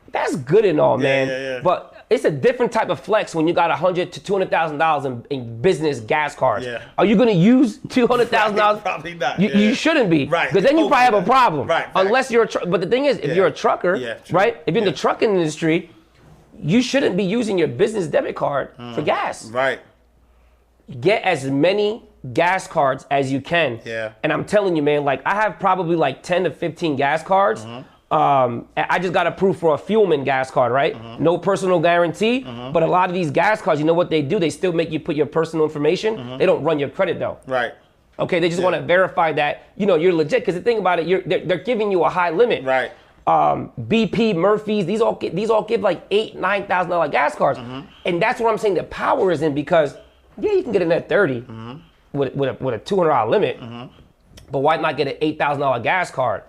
That's good and all, man. But it's a different type of flex when you got $100,000 to $200,000 in business gas cards. Are you going to use $200,000? Probably not. You shouldn't be. Because then you probably have a problem. Unless you're but the thing is, if you're a trucker, right? If you're in the trucking industry, you shouldn't be using your business debit card for gas. Get as many gas cards as you can. And I'm telling you, man, like I have probably like 10 to 15 gas cards. I just got approved for a Fuelman gas card, right? No personal guarantee, but a lot of these gas cards, you know what they do? They still make you put your personal information. They don't run your credit though. Okay, they just want to verify that, you're legit. Because the thing about it, they're giving you a high limit. BP, Murphy's, these all give like $8,000, $9,000 gas cards. And that's what I'm saying the power is in, because yeah, you can get a net 30 with a $200 limit, but why not get an $8,000 gas card?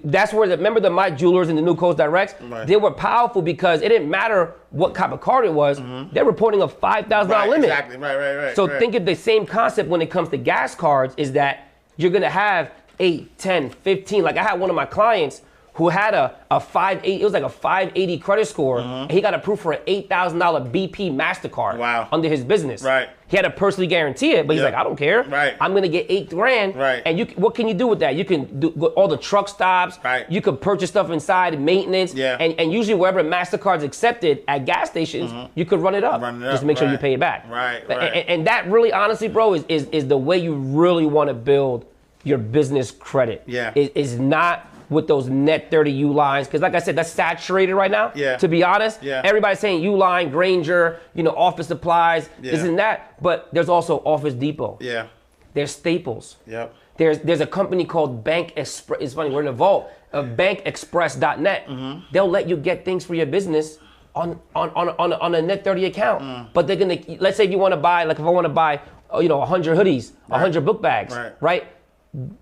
That's where remember the My Jewelers and the New Coast Directs? They were powerful because it didn't matter what type of card it was. They're reporting a $5,000 limit. Exactly. So think of the same concept when it comes to gas cards, is that you're gonna have 8, 10, 15. Like I had one of my clients who had a 580, it was like a 580 credit score, and he got approved for an $8,000 BP MasterCard under his business. He had to personally guarantee it, but he's like, I don't care. I'm gonna get $8,000. And what can you do with that? You can do all the truck stops. You can purchase stuff inside, maintenance. And usually wherever MasterCard's accepted at gas stations, you could run it up. Just make sure you pay it back. And that really, honestly, bro, is the way you really want to build your business credit. Is not with those net 30 U lines, because like I said, that's saturated right now. Yeah. To be honest, Yeah. everybody's saying U line, Granger, office supplies, this and that. But there's also Office Depot. Yeah. There's Staples. Yep. There's a company called Bank Express. It's funny, we're in the vault of bankexpress.net. They'll let you get things for your business on a net 30 account. But they're gonna, let's say if you want to buy, like if I want to buy 100 hoodies, 100 book bags, right?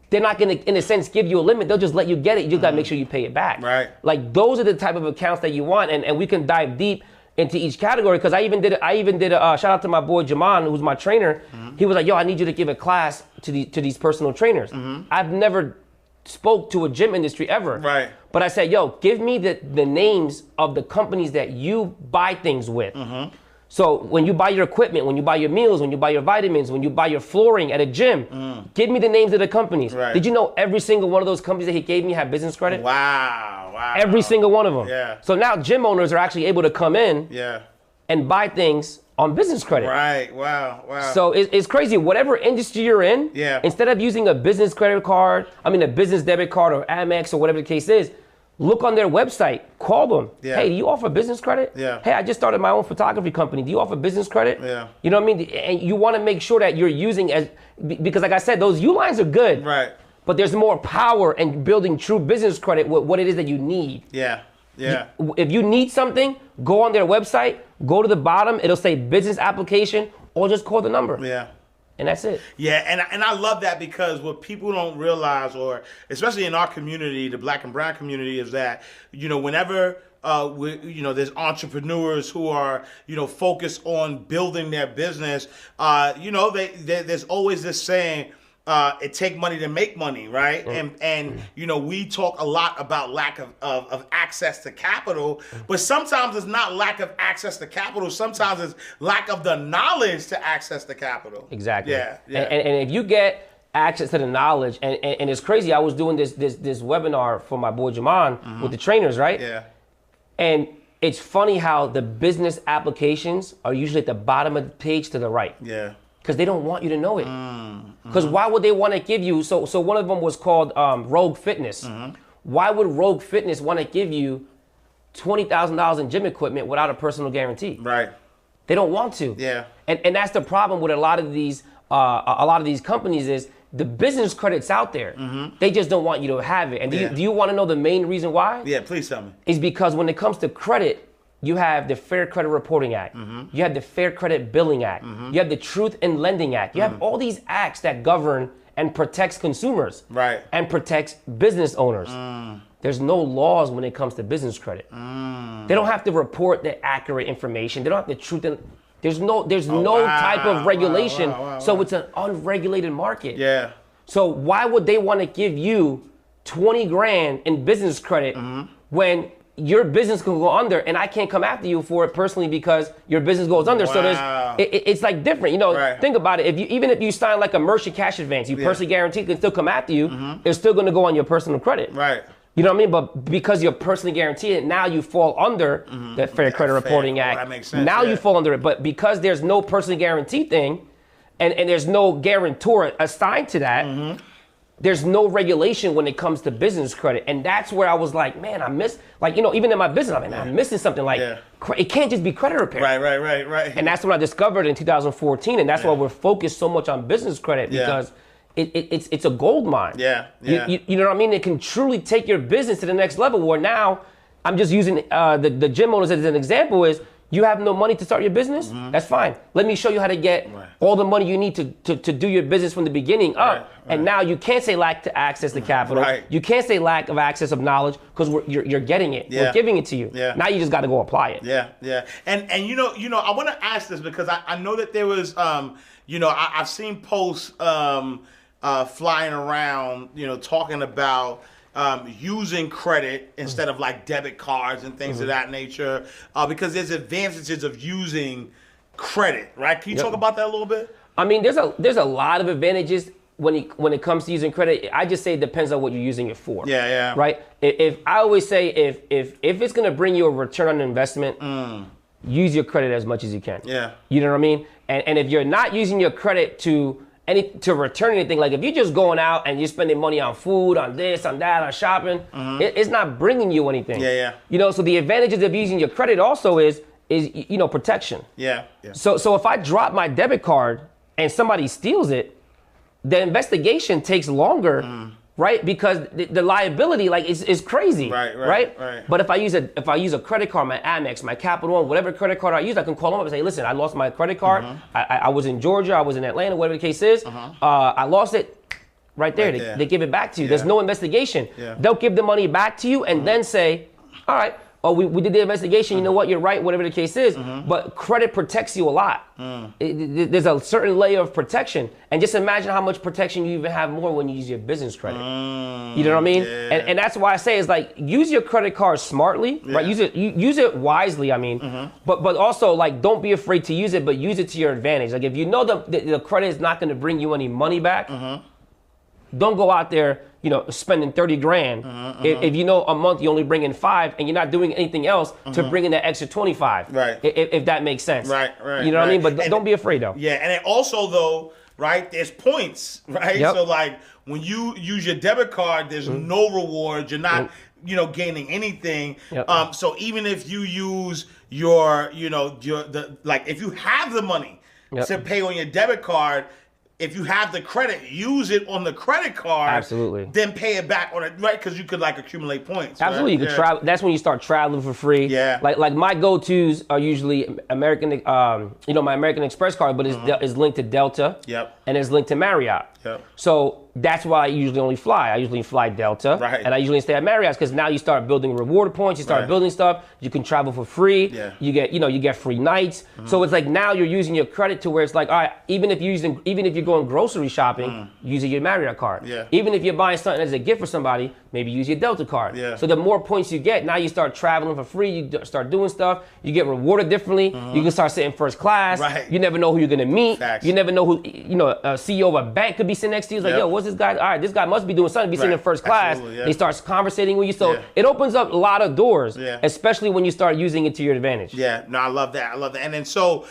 They're not gonna, in a sense, give you a limit. They'll just let you get it. You just gotta make sure you pay it back. Right. Like those are the type of accounts that you want, and we can dive deep into each category, because I even did a shout out to my boy Jaman, who's my trainer. He was like, yo, I need you to give a class to these personal trainers. I've never spoke to a gym industry ever. Right. But I said, yo, give me the names of the companies that you buy things with. So when you buy your equipment, when you buy your meals, when you buy your vitamins, when you buy your flooring at a gym, give me the names of the companies. Right. Did you know every single one of those companies that he gave me had business credit? Wow. Every single one of them. Yeah. So now gym owners are actually able to come in and buy things on business credit. Right. Wow. So it's crazy. Whatever industry you're in, instead of using a business credit card, a business debit card or Amex or whatever the case is, look on their website, call them. Hey, do you offer business credit? Hey, I just started my own photography company. Do you offer business credit? You know what I mean? And you want to make sure that you're using because like I said, those U lines are good. Right. But there's more power in building true business credit with what it is that you need. Yeah. If you need something, go on their website, go to the bottom, it'll say business application, or just call the number. Yeah. And that's it. Yeah, and I love that, because what people don't realize, or especially in our community, the Black and Brown community, is that whenever there's entrepreneurs who are focused on building their business, there's always this saying, it take money to make money, right? And we talk a lot about lack of access to capital, but sometimes it's not lack of access to capital. Sometimes it's lack of the knowledge to access the capital. Exactly. Yeah. And if you get access to the knowledge, and it's crazy, I was doing this webinar for my boy Jaman with the trainers, right? Yeah. And it's funny how the business applications are usually at the bottom of the page to the right. Yeah. Because they don't want you to know it. Because why would they want to give you, so one of them was called Rogue Fitness. Why would Rogue Fitness want to give you $20,000 in gym equipment without a personal guarantee? Right. They don't want to. Yeah. And that's the problem with a lot of these companies is the business credit's out there. They just don't want you to have it. And do you want to know the main reason why? Yeah, please tell me. Is because when it comes to credit, you have the Fair Credit Reporting Act. You have the Fair Credit Billing Act. You have the Truth in Lending Act. You have all these acts that govern and protects consumers. Right. And protects business owners. There's no laws when it comes to business credit. They don't have to report the accurate information. They don't have the truth. There's no type of regulation. So it's an unregulated market. Yeah. So why would they want to give you 20 grand in business credit when your business can go under, and I can't come after you for it personally because your business goes under? So it's like different. Think about it. Even if you sign like a Merchant Cash Advance, you personally guarantee can still come after you. It's still going to go on your personal credit. Right. You know what I mean? But because you're personally guaranteed, now you fall under the Fair Credit Reporting Act. That makes sense. Now you fall under it. But because there's no personally guaranteed thing, and there's no guarantor assigned to that, there's no regulation when it comes to business credit. And that's where I was like, man, I miss, even in my business, I'm missing something. It can't just be credit repair. Right. And that's what I discovered in 2014. And that's why we're focused so much on business credit, because it's a gold mine. Yeah. You know what I mean? It can truly take your business to the next level, where now, I'm just using the gym owners as an example, is you have no money to start your business? That's fine. Let me show you how to get all the money you need to do your business from the beginning up. And now you can't say lack to access to capital. You can't say lack of access of knowledge, because you're getting it. We're giving it to you. Now you just got to go apply it. Yeah. And I want to ask this because I know that there was, I've seen posts flying around, talking about using credit instead of like debit cards and things of that nature, because there's advantages of using credit, right? Can you talk about that a little bit? I mean, there's a lot of advantages when it comes to using credit. I just say it depends on what you're using it for. Yeah. Right? If I always say if it's gonna bring you a return on investment, use your credit as much as you can. Yeah. You know what I mean? And if you're not using your credit to to return anything. Like if you're just going out and you're spending money on food, on this, on that, on shopping, it's not bringing you anything. Yeah. You know, so the advantages of using your credit also is protection. Yeah. So if I drop my debit card and somebody steals it, the investigation takes longer, right? Because the liability is crazy, right? But if I use a credit card, my Amex, my Capital One, whatever credit card I use, I can call them up and say, listen, I lost my credit card. I was in Georgia, I was in Atlanta, whatever the case is. I lost it. Right there, they give it back to you. There's no investigation. They'll give the money back to you and then say, all right, we did the investigation. You know what? You're right, whatever the case is. But credit protects you a lot. There's a certain layer of protection. And just imagine how much protection you even have more when you use your business credit. You know what I mean? And that's why I say is like, use your credit card smartly, right? Use it wisely, I mean. But also, like, don't be afraid to use it, but use it to your advantage. Like, if you know the credit is not going to bring you any money back, don't go out there, spending 30 grand. If you know a month you only bring in 5 and you're not doing anything else to bring in that extra 25. Right. If that makes sense. Right. You know what I mean? But don't be afraid though. Yeah, and it also though, right, there's points, right? Yep. So like when you use your debit card, there's no rewards. You're not, gaining anything. Yep. So even if you use your, if you have the money to pay on your debit card, if you have the credit, use it on the credit card. Absolutely. Then pay it back on it, right? Because you could accumulate points. Absolutely, right? You could travel. That's when you start traveling for free. Yeah. Like my go-tos are usually American, my American Express card, but it's linked to Delta. Yep. And it's linked to Marriott. Yep. So that's why I usually only fly. I usually fly Delta. Right. And I usually stay at Marriott's because now you start building reward points. You start building stuff. You can travel for free. Yeah. You get free nights. So it's like now you're using your credit to where it's like, all right, even if you're going grocery shopping, using your Marriott card. Yeah. Even if you're buying something as a gift for somebody, maybe use your Delta card. Yeah. So the more points you get, now you start traveling for free. You start doing stuff. You get rewarded differently. You can start sitting first class. Right. You never know who you're gonna meet. Facts. You never know who a CEO of a bank could be sitting next to you. It's like, yo, what's this guy? All right, this guy must be doing something. Be sitting in first class. Absolutely, He starts conversating with you. So it opens up a lot of doors, especially when you start using it to your advantage. Yeah, no, I love that. And then so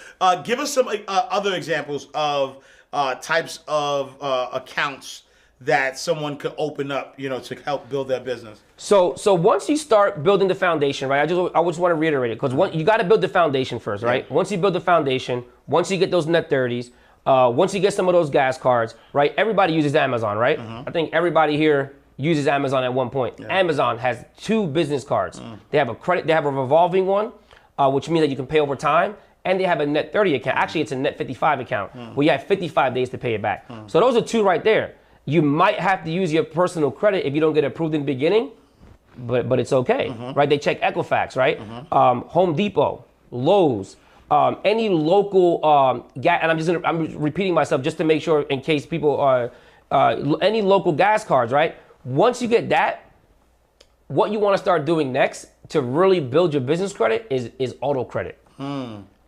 give us some other examples of types of accounts that someone could open up, to help build their business. So once you start building the foundation, right? I just want to reiterate it because you got to build the foundation first, right? Yeah. Once you build the foundation, once you get those net 30s, once you get some of those gas cards, right? Everybody uses Amazon, right? I think everybody here uses Amazon at one point. Yeah. Amazon has 2 business cards. They have a revolving one, which means that you can pay over time. And they have a net 30 account. Actually, it's a net 55 account where you have 55 days to pay it back. So those are 2 right there. You might have to use your personal credit if you don't get approved in the beginning, but it's okay, right? They check Equifax, right? Home Depot, Lowe's, any local and I'm repeating myself just to make sure in case people are any local gas cards, right? Once you get that, what you want to start doing next to really build your business credit is auto credit.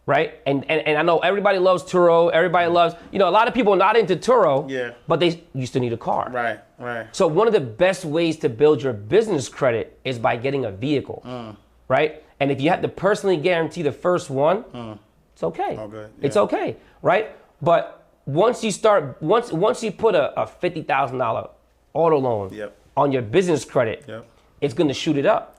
Right? And I know everybody loves Turo. Everybody loves, a lot of people are not into Turo, but they used to need a car. Right. So one of the best ways to build your business credit is by getting a vehicle, right? And if you have to personally guarantee the first one, it's okay. Oh, good. It's okay, right? But once you put a $50,000 auto loan on your business credit, it's going to shoot it up.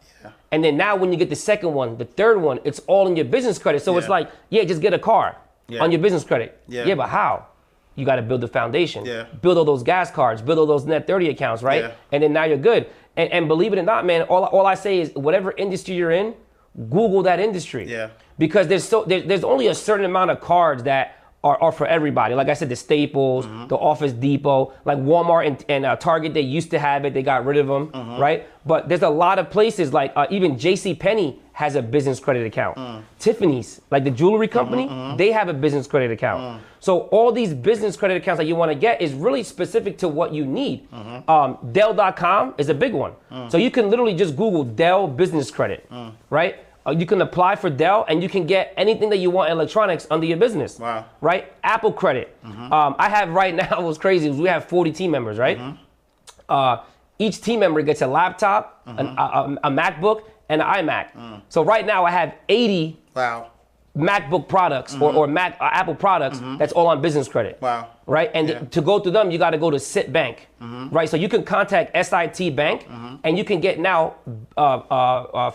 And then now when you get the second one, the third one, it's all in your business credit. So it's like, just get a car on your business credit. Yeah, but how? You got to build the foundation. Build all those gas cards, build all those net 30 accounts, right? And then now you're good. And believe it or not, man, all I say is whatever industry you're in, Google that industry. Because there's only a certain amount of cards that are for everybody. Like I said, the Staples, the Office Depot, like Walmart and Target, they used to have it. They got rid of them, right? But there's a lot of places like even JCPenney has a business credit account. Tiffany's, like the jewelry company, they have a business credit account. So all these business credit accounts that you want to get is really specific to what you need. Dell.com is a big one. So you can literally just Google Dell business credit, right? You can apply for Dell and you can get anything that you want in electronics under your business. Wow. Right? Apple credit. I have right now, what's crazy is we have 40 team members, right? Each team member gets a laptop, a MacBook, and an iMac. So right now I have 80 MacBook products or Apple products that's all on business credit. Wow. Right? And to go through them, you got to go to Citibank. Right? So you can contact SIT Bank and you can get now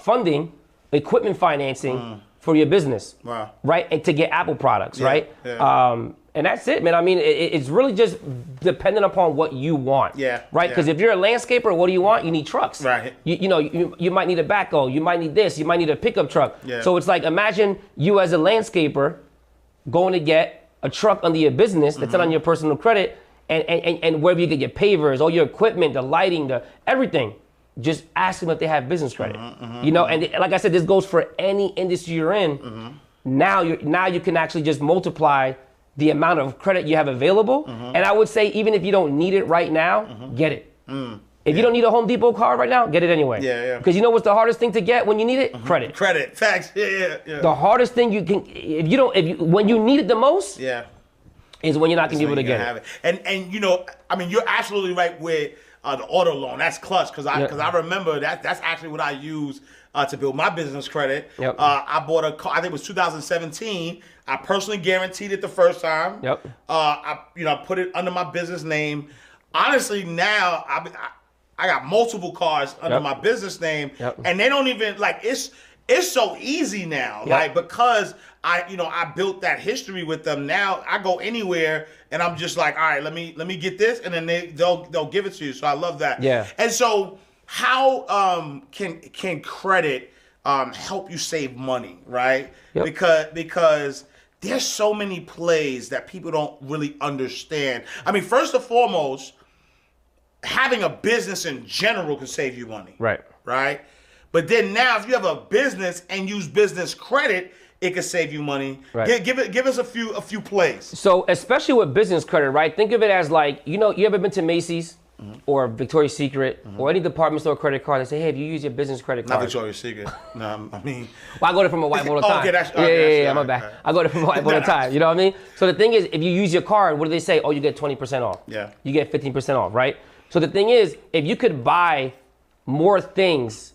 funding, equipment financing for your business. Wow. Right? And to get Apple products, right? Yeah. And that's it, man. I mean, it's really just dependent upon what you want. Yeah. Right? Because if you're a landscaper, what do you want? You need trucks. Right. You might need a backhoe. You might need this. You might need a pickup truck. Yeah. So it's like, imagine you as a landscaper going to get a truck under your business that's not on your personal credit, and wherever you get your pavers, all your equipment, the lighting, the everything. Just ask them if they have business credit. And like I said, this goes for any industry you're in. Now you can actually just multiply the amount of credit you have available. And I would say, even if you don't need it right now, get it. If you don't need a Home Depot card right now, get it anyway. Yeah. Because you know what's the hardest thing to get when you need it? Credit. Credit. Facts. Yeah. The hardest thing you can, when you need it the most, Yeah. is when you're not gonna be able to you get have it. And I mean, you're absolutely right with the auto loan. That's clutch because I remember that's actually what I use to build my business credit. Yep. I bought a car. I think it was 2017. I personally guaranteed it the first time. Yep. I put it under my business name. Honestly, now I got multiple cars under my business name, and they don't even it's so easy now, because I built that history with them. Now I go anywhere and I'm just like, all right, let me get this, and then they'll give it to you. So I love that. Yeah. And so how can credit help you save money, right? Yep. Because there's so many plays that people don't really understand. I mean, first and foremost, having a business in general can save you money. Right? But then now, if you have a business and use business credit, it can save you money. Right. Give us a few plays. So especially with business credit, right? Think of it as like, you ever been to Macy's or Victoria's Secret or any department store credit card? They say, hey, if you use your business credit card. Not Victoria's Secret. No, I mean. Well, I go there from a white all the time. Okay, yeah, my bad. I go there from a white all the time. You know what I mean? So the thing is, if you use your card, what do they say? Oh, you get 20% off. Yeah. You get 15% off, right? So the thing is, if you could buy more things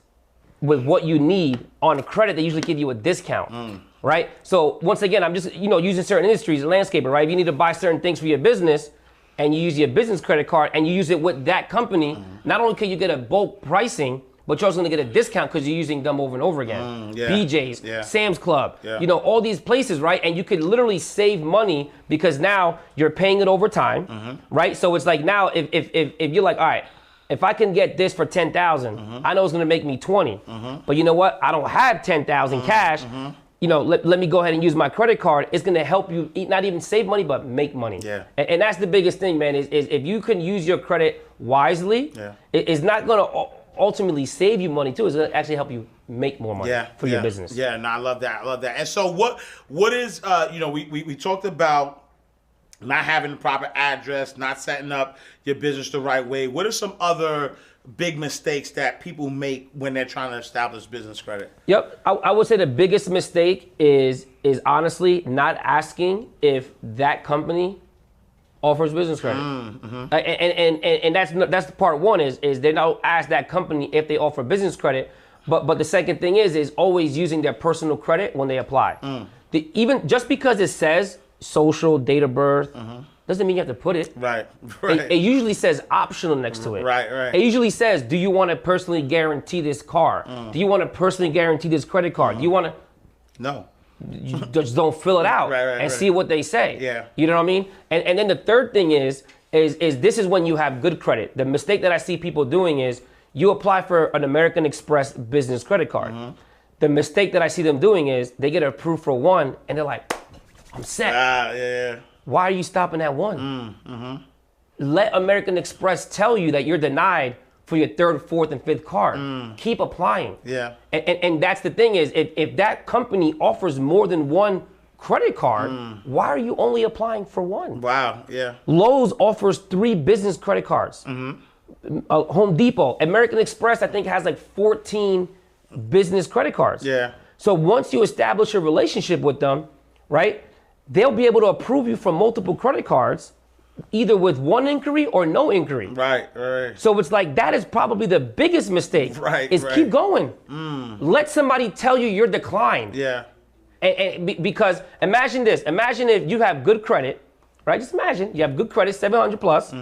with what you need on credit, they usually give you a discount, right? So once again, I'm just, using certain industries, landscaper, right? If you need to buy certain things for your business and you use your business credit card and you use it with that company, not only can you get a bulk pricing, but you're also gonna get a discount because you're using them over and over again. BJ's, Sam's Club, all these places, right? And you could literally save money because now you're paying it over time, right? So it's like now if you're like, all right, if I can get this for 10,000, I know it's gonna make me 20. But you know what? I don't have 10,000 cash. Let me go ahead and use my credit card. It's gonna help you not even save money, but make money. Yeah. And that's the biggest thing, man. Is if you can use your credit wisely, it's not gonna ultimately save you money too. It's gonna actually help you make more money for your business. Yeah, no, I love that. And so what is we talked about not having the proper address, not setting up your business the right way. What are some other big mistakes that people make when they're trying to establish business credit? Yep, I would say the biggest mistake is honestly not asking if that company offers business credit. And that's part one is they don't ask that company if they offer business credit. But the second thing is always using their personal credit when they apply. Even just because it says social, date of birth, doesn't mean you have to put it. Right. It usually says optional next to it. Right. It usually says, do you want to personally guarantee this car? Do you want to personally guarantee this credit card? Do you want to? No. You just don't fill it out and see what they say. Yeah. You know what I mean? And then the third thing is this is when you have good credit. The mistake that I see people doing is you apply for an American Express business credit card. The mistake that I see them doing is they get approved for one and they're like, I'm set. Why are you stopping at one? Let American Express tell you that you're denied for your third, fourth, and fifth card. Keep applying. Yeah. And that's the thing is, if that company offers more than one credit card, why are you only applying for one? Wow. Yeah. Lowe's offers 3 business credit cards. Home Depot, American Express, I think has like 14 business credit cards. Yeah. So once you establish a relationship with them, right? They'll be able to approve you for multiple credit cards, either with one inquiry or no inquiry. Right. So it's like that is probably the biggest mistake. Right. Is keep going. Let somebody tell you you're declined. Yeah. Because imagine this. Imagine if you have good credit, right? Just imagine you have good credit, 700 plus.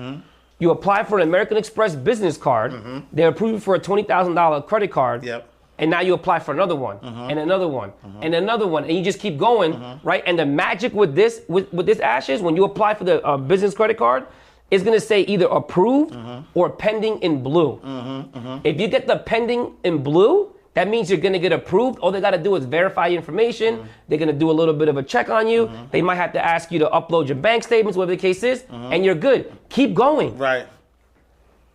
You apply for an American Express business card. They approve you for a $20,000 credit card. Yep. And now you apply for another one, and another one, and another one, and you just keep going, right? And the magic with this, with this Ash, is when you apply for the business credit card, it's gonna say either approved or pending in blue. If you get the pending in blue, that means you're gonna get approved. All they gotta do is verify your information. They're gonna do a little bit of a check on you. They might have to ask you to upload your bank statements, whatever the case is, and you're good. Keep going. Right.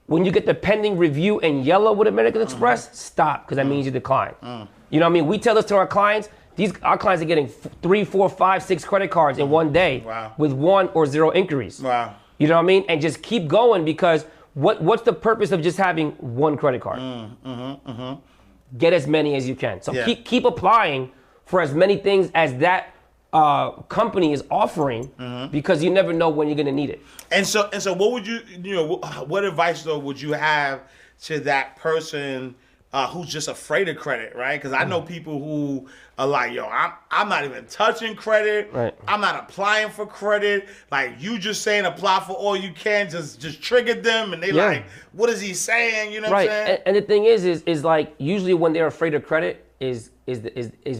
When you get the pending review in yellow with American Express, stop, because that means you decline. You know what I mean? We tell this to our clients. Our clients are getting 3, 4, 5, 6 credit cards in one day with 1 or 0 inquiries. Wow. You know what I mean? And just keep going, because what's the purpose of just having 1 credit card? Get as many as you can. So keep applying for as many things as that company is offering, because you never know when you're gonna need it. And so what would what advice though would you have to that person who's just afraid of credit, right? Because I know people who are like, yo, I'm not even touching credit. Right. I'm not applying for credit. Like, you just saying apply for all you can just triggered them, and they like, what is he saying? You know what I'm saying? And the thing is like, usually when they're afraid of credit is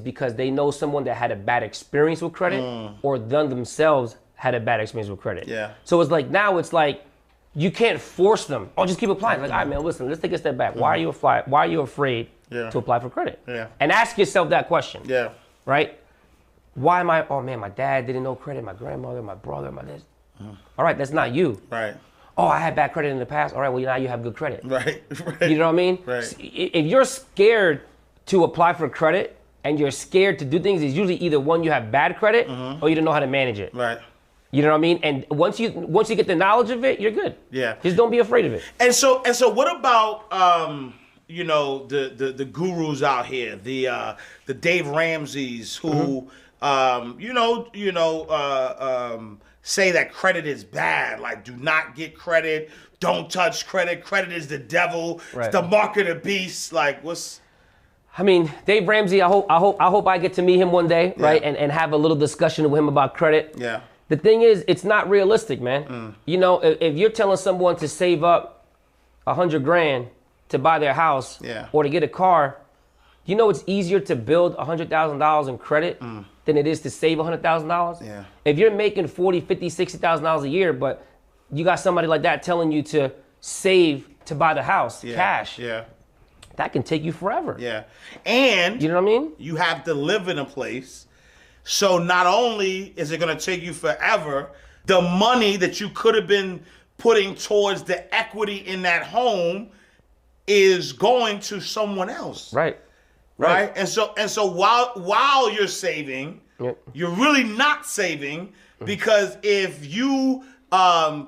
because they know someone that had a bad experience with credit, or them themselves had a bad experience with credit. Yeah. So it's like, now it's like, you can't force them. Oh, just keep applying. Like, all right, man, listen, let's take a step back. Why are you afraid to apply for credit? Yeah. And ask yourself that question. Yeah. Right? Why am I, oh man, my dad didn't know credit, my grandmother, my brother, my this. All right, that's not you. Right. Oh, I had bad credit in the past. All right, well, now you have good credit. Right. Right. You know what I mean? Right. If you're scared to apply for credit and you're scared to do things, it's usually either one, you have bad credit, or you don't know how to manage it. Right. You know what I mean? And once you get the knowledge of it, you're good. Yeah. Just don't be afraid of it. And so what about the gurus out here, the Dave Ramseys who say that credit is bad, like, do not get credit, don't touch credit, credit is the devil, Right. it's the mark of the beast. Like, I mean, Dave Ramsey, I hope I get to meet him one day, right? And have a little discussion with him about credit. Yeah. The thing is, it's not realistic, man. You know, if you're telling someone to save up $100,000 to buy their house or to get a car, you know it's easier to build $100,000 in credit than it is to save $100,000. Yeah. If you're making $40,000, $50,000, $60,000 a year, but you got somebody like that telling you to save to buy the house, cash, that can take you forever. Yeah. And you know what I mean? You have to live in a place. So not only is it going to take you forever, the money that you could have been putting towards the equity in that home is going to someone else. Right. Right. And so while you're saving, you're really not saving, because if you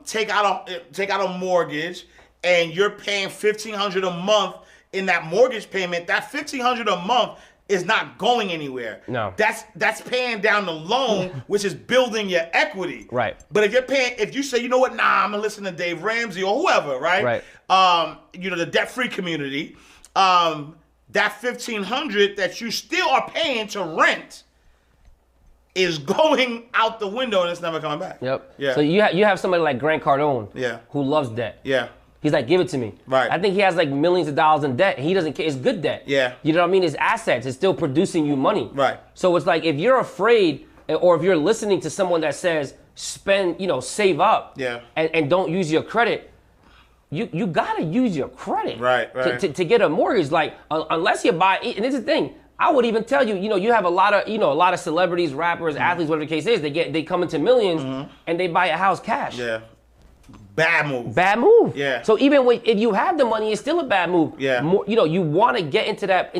take out a mortgage and you're paying $1,500 a month in that mortgage payment, that $1,500 a month is not going anywhere. No. That's paying down the loan, which is building your equity. Right. But if you say, you know what, I'm gonna listen to Dave Ramsey or whoever, right? The debt-free community, that $1,500 that you still are paying to rent is going out the window, and it's never coming back. Yep. Yeah. So you have somebody like Grant Cardone, who loves debt. Yeah. He's like, give it to me. Right. I think he has like millions of dollars in debt. He doesn't care. It's good debt. Yeah. You know what I mean? It's assets. It's still producing you money. Right. So it's like, if you're afraid, or if you're listening to someone that says save up, and don't use your credit, you gotta use your credit. Right. To get a mortgage. Like, unless you buy, and this is the thing, I would even tell you, you have a lot of celebrities, rappers, athletes, whatever the case is, they come into millions and they buy a house cash. Yeah. Bad move. Bad move. Yeah. So even if you have the money, it's still a bad move. Yeah. You want to get into that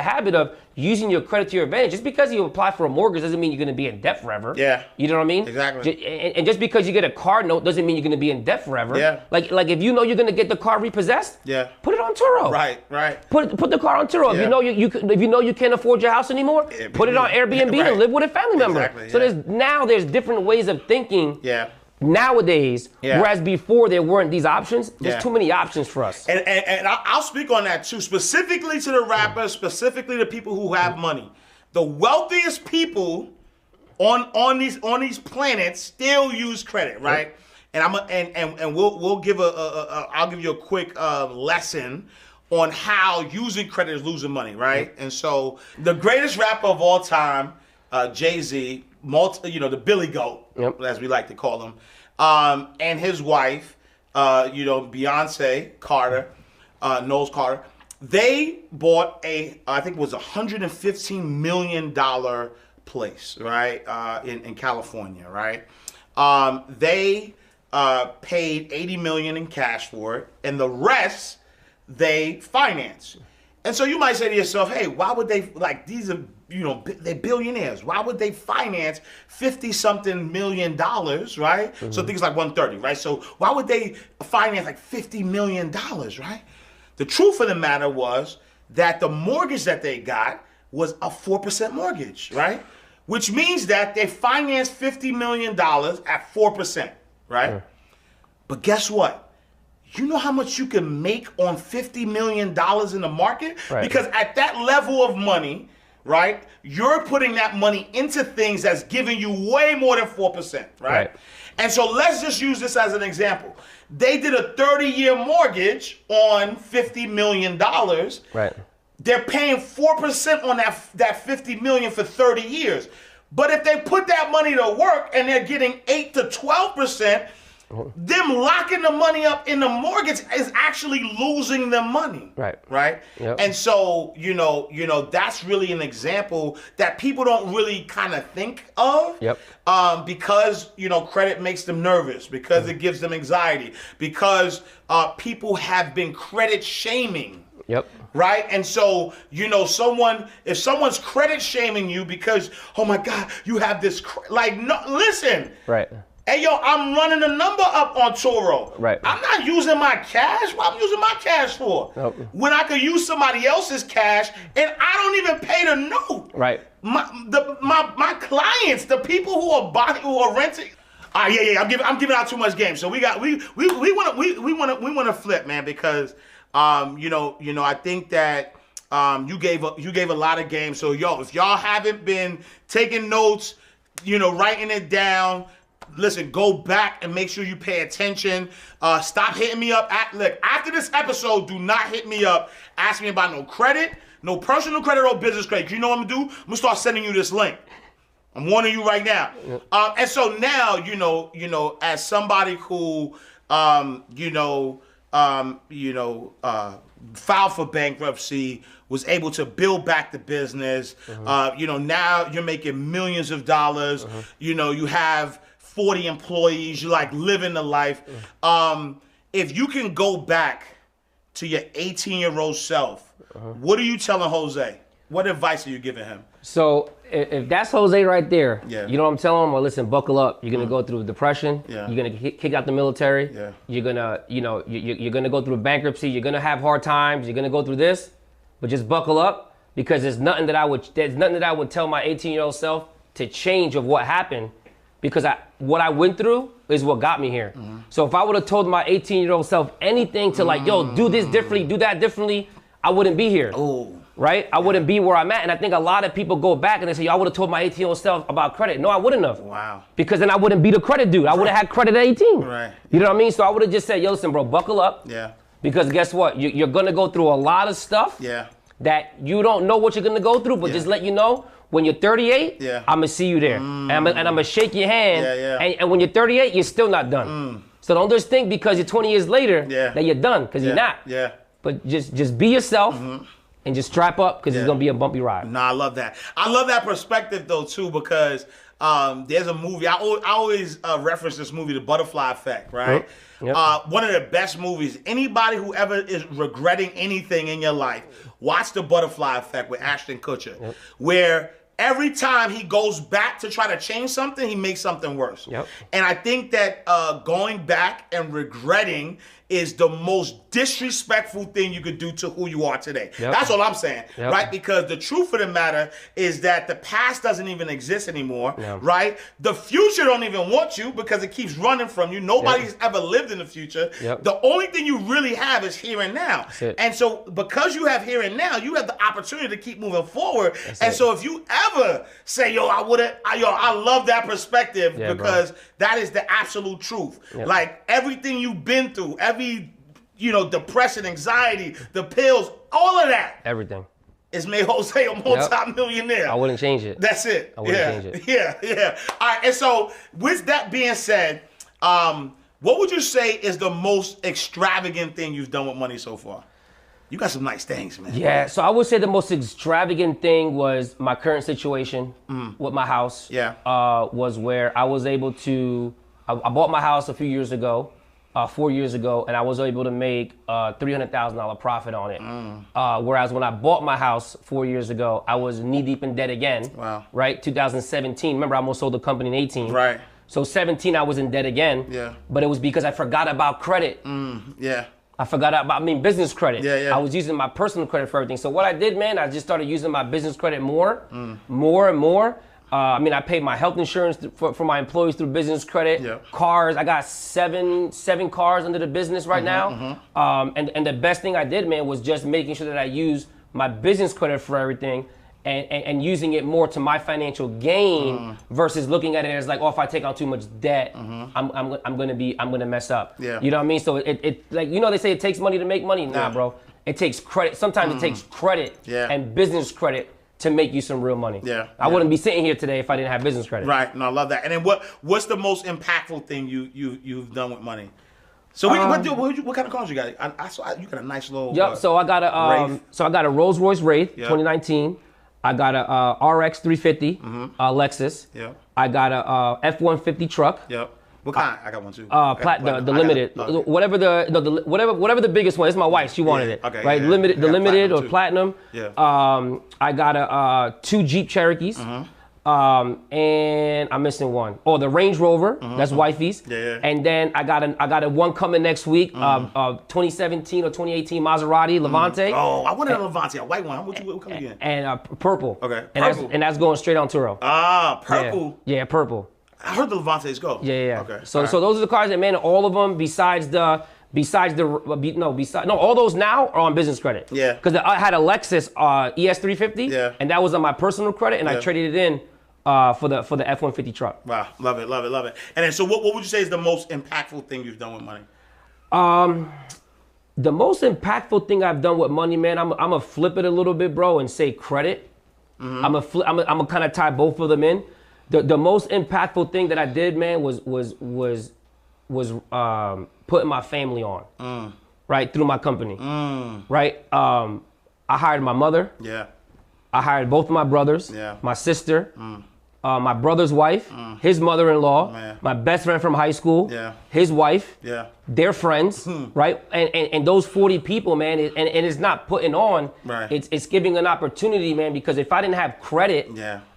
habit of using your credit to your advantage. Just because you apply for a mortgage doesn't mean you're going to be in debt forever. Yeah. You know what I mean? Exactly. And just because you get a car note doesn't mean you're going to be in debt forever. Yeah. Like if you know you're going to get the car repossessed, put it on Turo. Right. Put the car on Turo. Yeah. If you know you can't afford your house anymore, put it on Airbnb and live with a family member. Exactly. So there's different ways of thinking. Yeah. Nowadays, whereas before there weren't these options, there's too many options for us. And I'll speak on that too, specifically to the rappers, specifically to people who have money. The wealthiest people on these planets still use credit, right? And we'll give I'll give you a quick lesson on how using credit is losing money, right? And so the greatest rapper of all time, Jay-Z, the Billy Goat, as we like to call him, and his wife, Beyonce Carter, Knowles Carter, they bought I think it was $115 million place, right, in California, right? They paid $80 million in cash for it, and the rest they finance. And so you might say to yourself, hey, why would they, these are, they're billionaires. Why would they finance 50-something million dollars, right? Mm-hmm. So things like 130, right? So why would they finance $50 million, right? The truth of the matter was that the mortgage that they got was a 4% mortgage, right? Which means that they financed $50 million at 4%, right? Sure. But guess what? You know how much you can make on $50 million in the market? Right. Because at that level of money, right, you're putting that money into things that's giving you way more than 4%, right? And so let's just use this as an example. They did a 30-year mortgage on $50 million. Right. They're paying 4% on that $50 million for 30 years. But if they put that money to work and they're getting 8 to 12%, them locking the money up in the mortgage is actually losing them money. Right? Yep. And so, that's really an example that people don't really kind of think of. Yep. Because, credit makes them nervous, because it gives them anxiety, because people have been credit shaming. Yep. Right? And so, if someone's credit shaming you because, oh my God, you have this, no, listen. Right. Hey, yo, I'm running a number up on Turo. Right. I'm not using my cash. What I'm using my cash for? Nope. When I could use somebody else's cash and I don't even pay the note. Right. My clients, the people who are buying, who are renting. I'm giving out too much game. So we want to flip, man, because I think that you gave a lot of game. So if y'all haven't been taking notes, writing it down, listen, go back and make sure you pay attention. Stop hitting me up. Look, after this episode, do not hit me up. Ask me about no credit, no personal credit or business credit. You know what I'm going to do? I'm going to start sending you this link. I'm warning you right now. Yep. And so now, as somebody who, filed for bankruptcy, was able to build back the business. Now you're making millions of dollars. You have 40 employees. You living the life. If you can go back to your 18-year-old self, what are you telling Jose? What advice are you giving him? So if that's Jose right there, you know what I'm telling him? Well, listen, buckle up. You're gonna go through depression. You're gonna kick out the military. You're gonna, you're gonna go through bankruptcy. You're gonna have hard times. You're gonna go through this, but just buckle up, because there's nothing that I would tell my 18-year-old self to change of what happened, because what I went through is what got me here. So if I would have told my 18-year-old self anything to do this differently, do that differently, I wouldn't be here. Right? I wouldn't be where I'm at. And I think a lot of people go back and they say, I would have told my 18-year-old self about credit. No, I wouldn't have. Wow. Because then I wouldn't be the credit dude. I would have had credit at 18. Right. You know what I mean? So I would have just said, yo, listen, bro, buckle up. Yeah. Because guess what? You're going to go through a lot of stuff that you don't know what you're going to go through, but just let you know, when you're 38, I'm going to see you there. And I'm going to shake your hand. And when you're 38, you're still not done. So don't just think because you're 20 years later that you're done, because you're not. Yeah. But just be yourself. And just strap up, because it's going to be a bumpy ride. No, I love that. I love that perspective, though, too, because there's a movie. I always reference this movie, The Butterfly Effect, right? Yep. One of the best movies. Anybody who ever is regretting anything in your life, watch The Butterfly Effect with Ashton Kutcher, where every time he goes back to try to change something, he makes something worse. Yep. And I think that going back and regretting is the most disrespectful thing you could do to who you are today. Yep. That's all I'm saying, Yep. right? Because the truth of the matter is that the past doesn't even exist anymore, right? The future don't even want you because it keeps running from you. Nobody's ever lived in the future. Yep. The only thing you really have is here and now. That's it. And so because you have here and now, you have the opportunity to keep moving forward. That's and it. so if you ever say, I love that perspective because that is the absolute truth. Yep. Like everything you've been through, every, depression, anxiety, the pills, all of that Everything. is made Jose a multi-millionaire. I wouldn't change it. That's it. I wouldn't change it. Yeah. All right, and so with that being said, what would you say is the most extravagant thing you've done with money so far? You got some nice things, man. Yeah, so I would say the most extravagant thing was my current situation with my house. Yeah. Was where I was able to, I bought my house a few years ago, 4 years ago, and I was able to make $300,000 profit on it. Whereas when I bought my house 4 years ago, I was knee deep in debt again. Wow. Right, 2017. Remember, I almost sold the company in 18. Right. So 17, I was in debt again. Yeah. But it was because I forgot about credit. Yeah. I forgot about, business credit. Yeah. I was using my personal credit for everything. So what I did, man, I just started using my business credit more and more. I paid my health insurance for my employees through business credit. Yeah. Cars, I got seven cars under the business right now. And the best thing I did, man, was just making sure that I use my business credit for everything. And using it more to my financial gain versus looking at it as like, if I take on too much debt, I'm gonna mess up. Yeah. You know what I mean? So it like they say it takes money to make money. Nah, bro. It takes credit. Sometimes it takes credit and business credit to make you some real money. Yeah. I wouldn't be sitting here today if I didn't have business credit. Right. No, I love that. And then what's the most impactful thing you've done with money? So what kind of cars you got? I saw you got a nice little. Yep. So I got a Rolls Royce Wraith 2019. I got a RX 350 Lexus. Yep. I got a F-150 truck. Yep. What kind? I got one too. The limited, whatever the biggest one. It's my wife. She wanted it. Okay. Right. Yeah. Limited, the limited or too. platinum. Yeah. I got a 2 Jeep Cherokees. And I'm missing one. The Range Rover. That's wifey's. Yeah. And then I got a one coming next week. 2017 or 2018 Maserati Levante. Oh, I wanted a Levante, a white one. What come again? And purple. Okay. And Purple. that's going straight on Turo. Purple. Yeah, purple. I heard the Levantes go. Yeah. Okay. So those are the cars that, man, all of them besides all those now are on business credit. Yeah. Because I had a Lexus ES350. Yeah. And that was on my personal credit, and I traded it in for the F-150 truck. Wow, love it. And then, so what would you say is the most impactful thing you've done with money? The most impactful thing I've done with money, man, I'm gonna flip it a little bit, bro, and say credit. I'm gonna kind of tie both of them in. The most impactful thing that I did, man, was putting my family on, right, through my company, right. I hired my mother. Yeah. I hired both of my brothers. Yeah. My sister. My brother's wife, his mother-in-law, my best friend from high school, his wife, their friends, right? And those 40 people, man, and it's not putting on, it's giving an opportunity, man, because if I didn't have credit,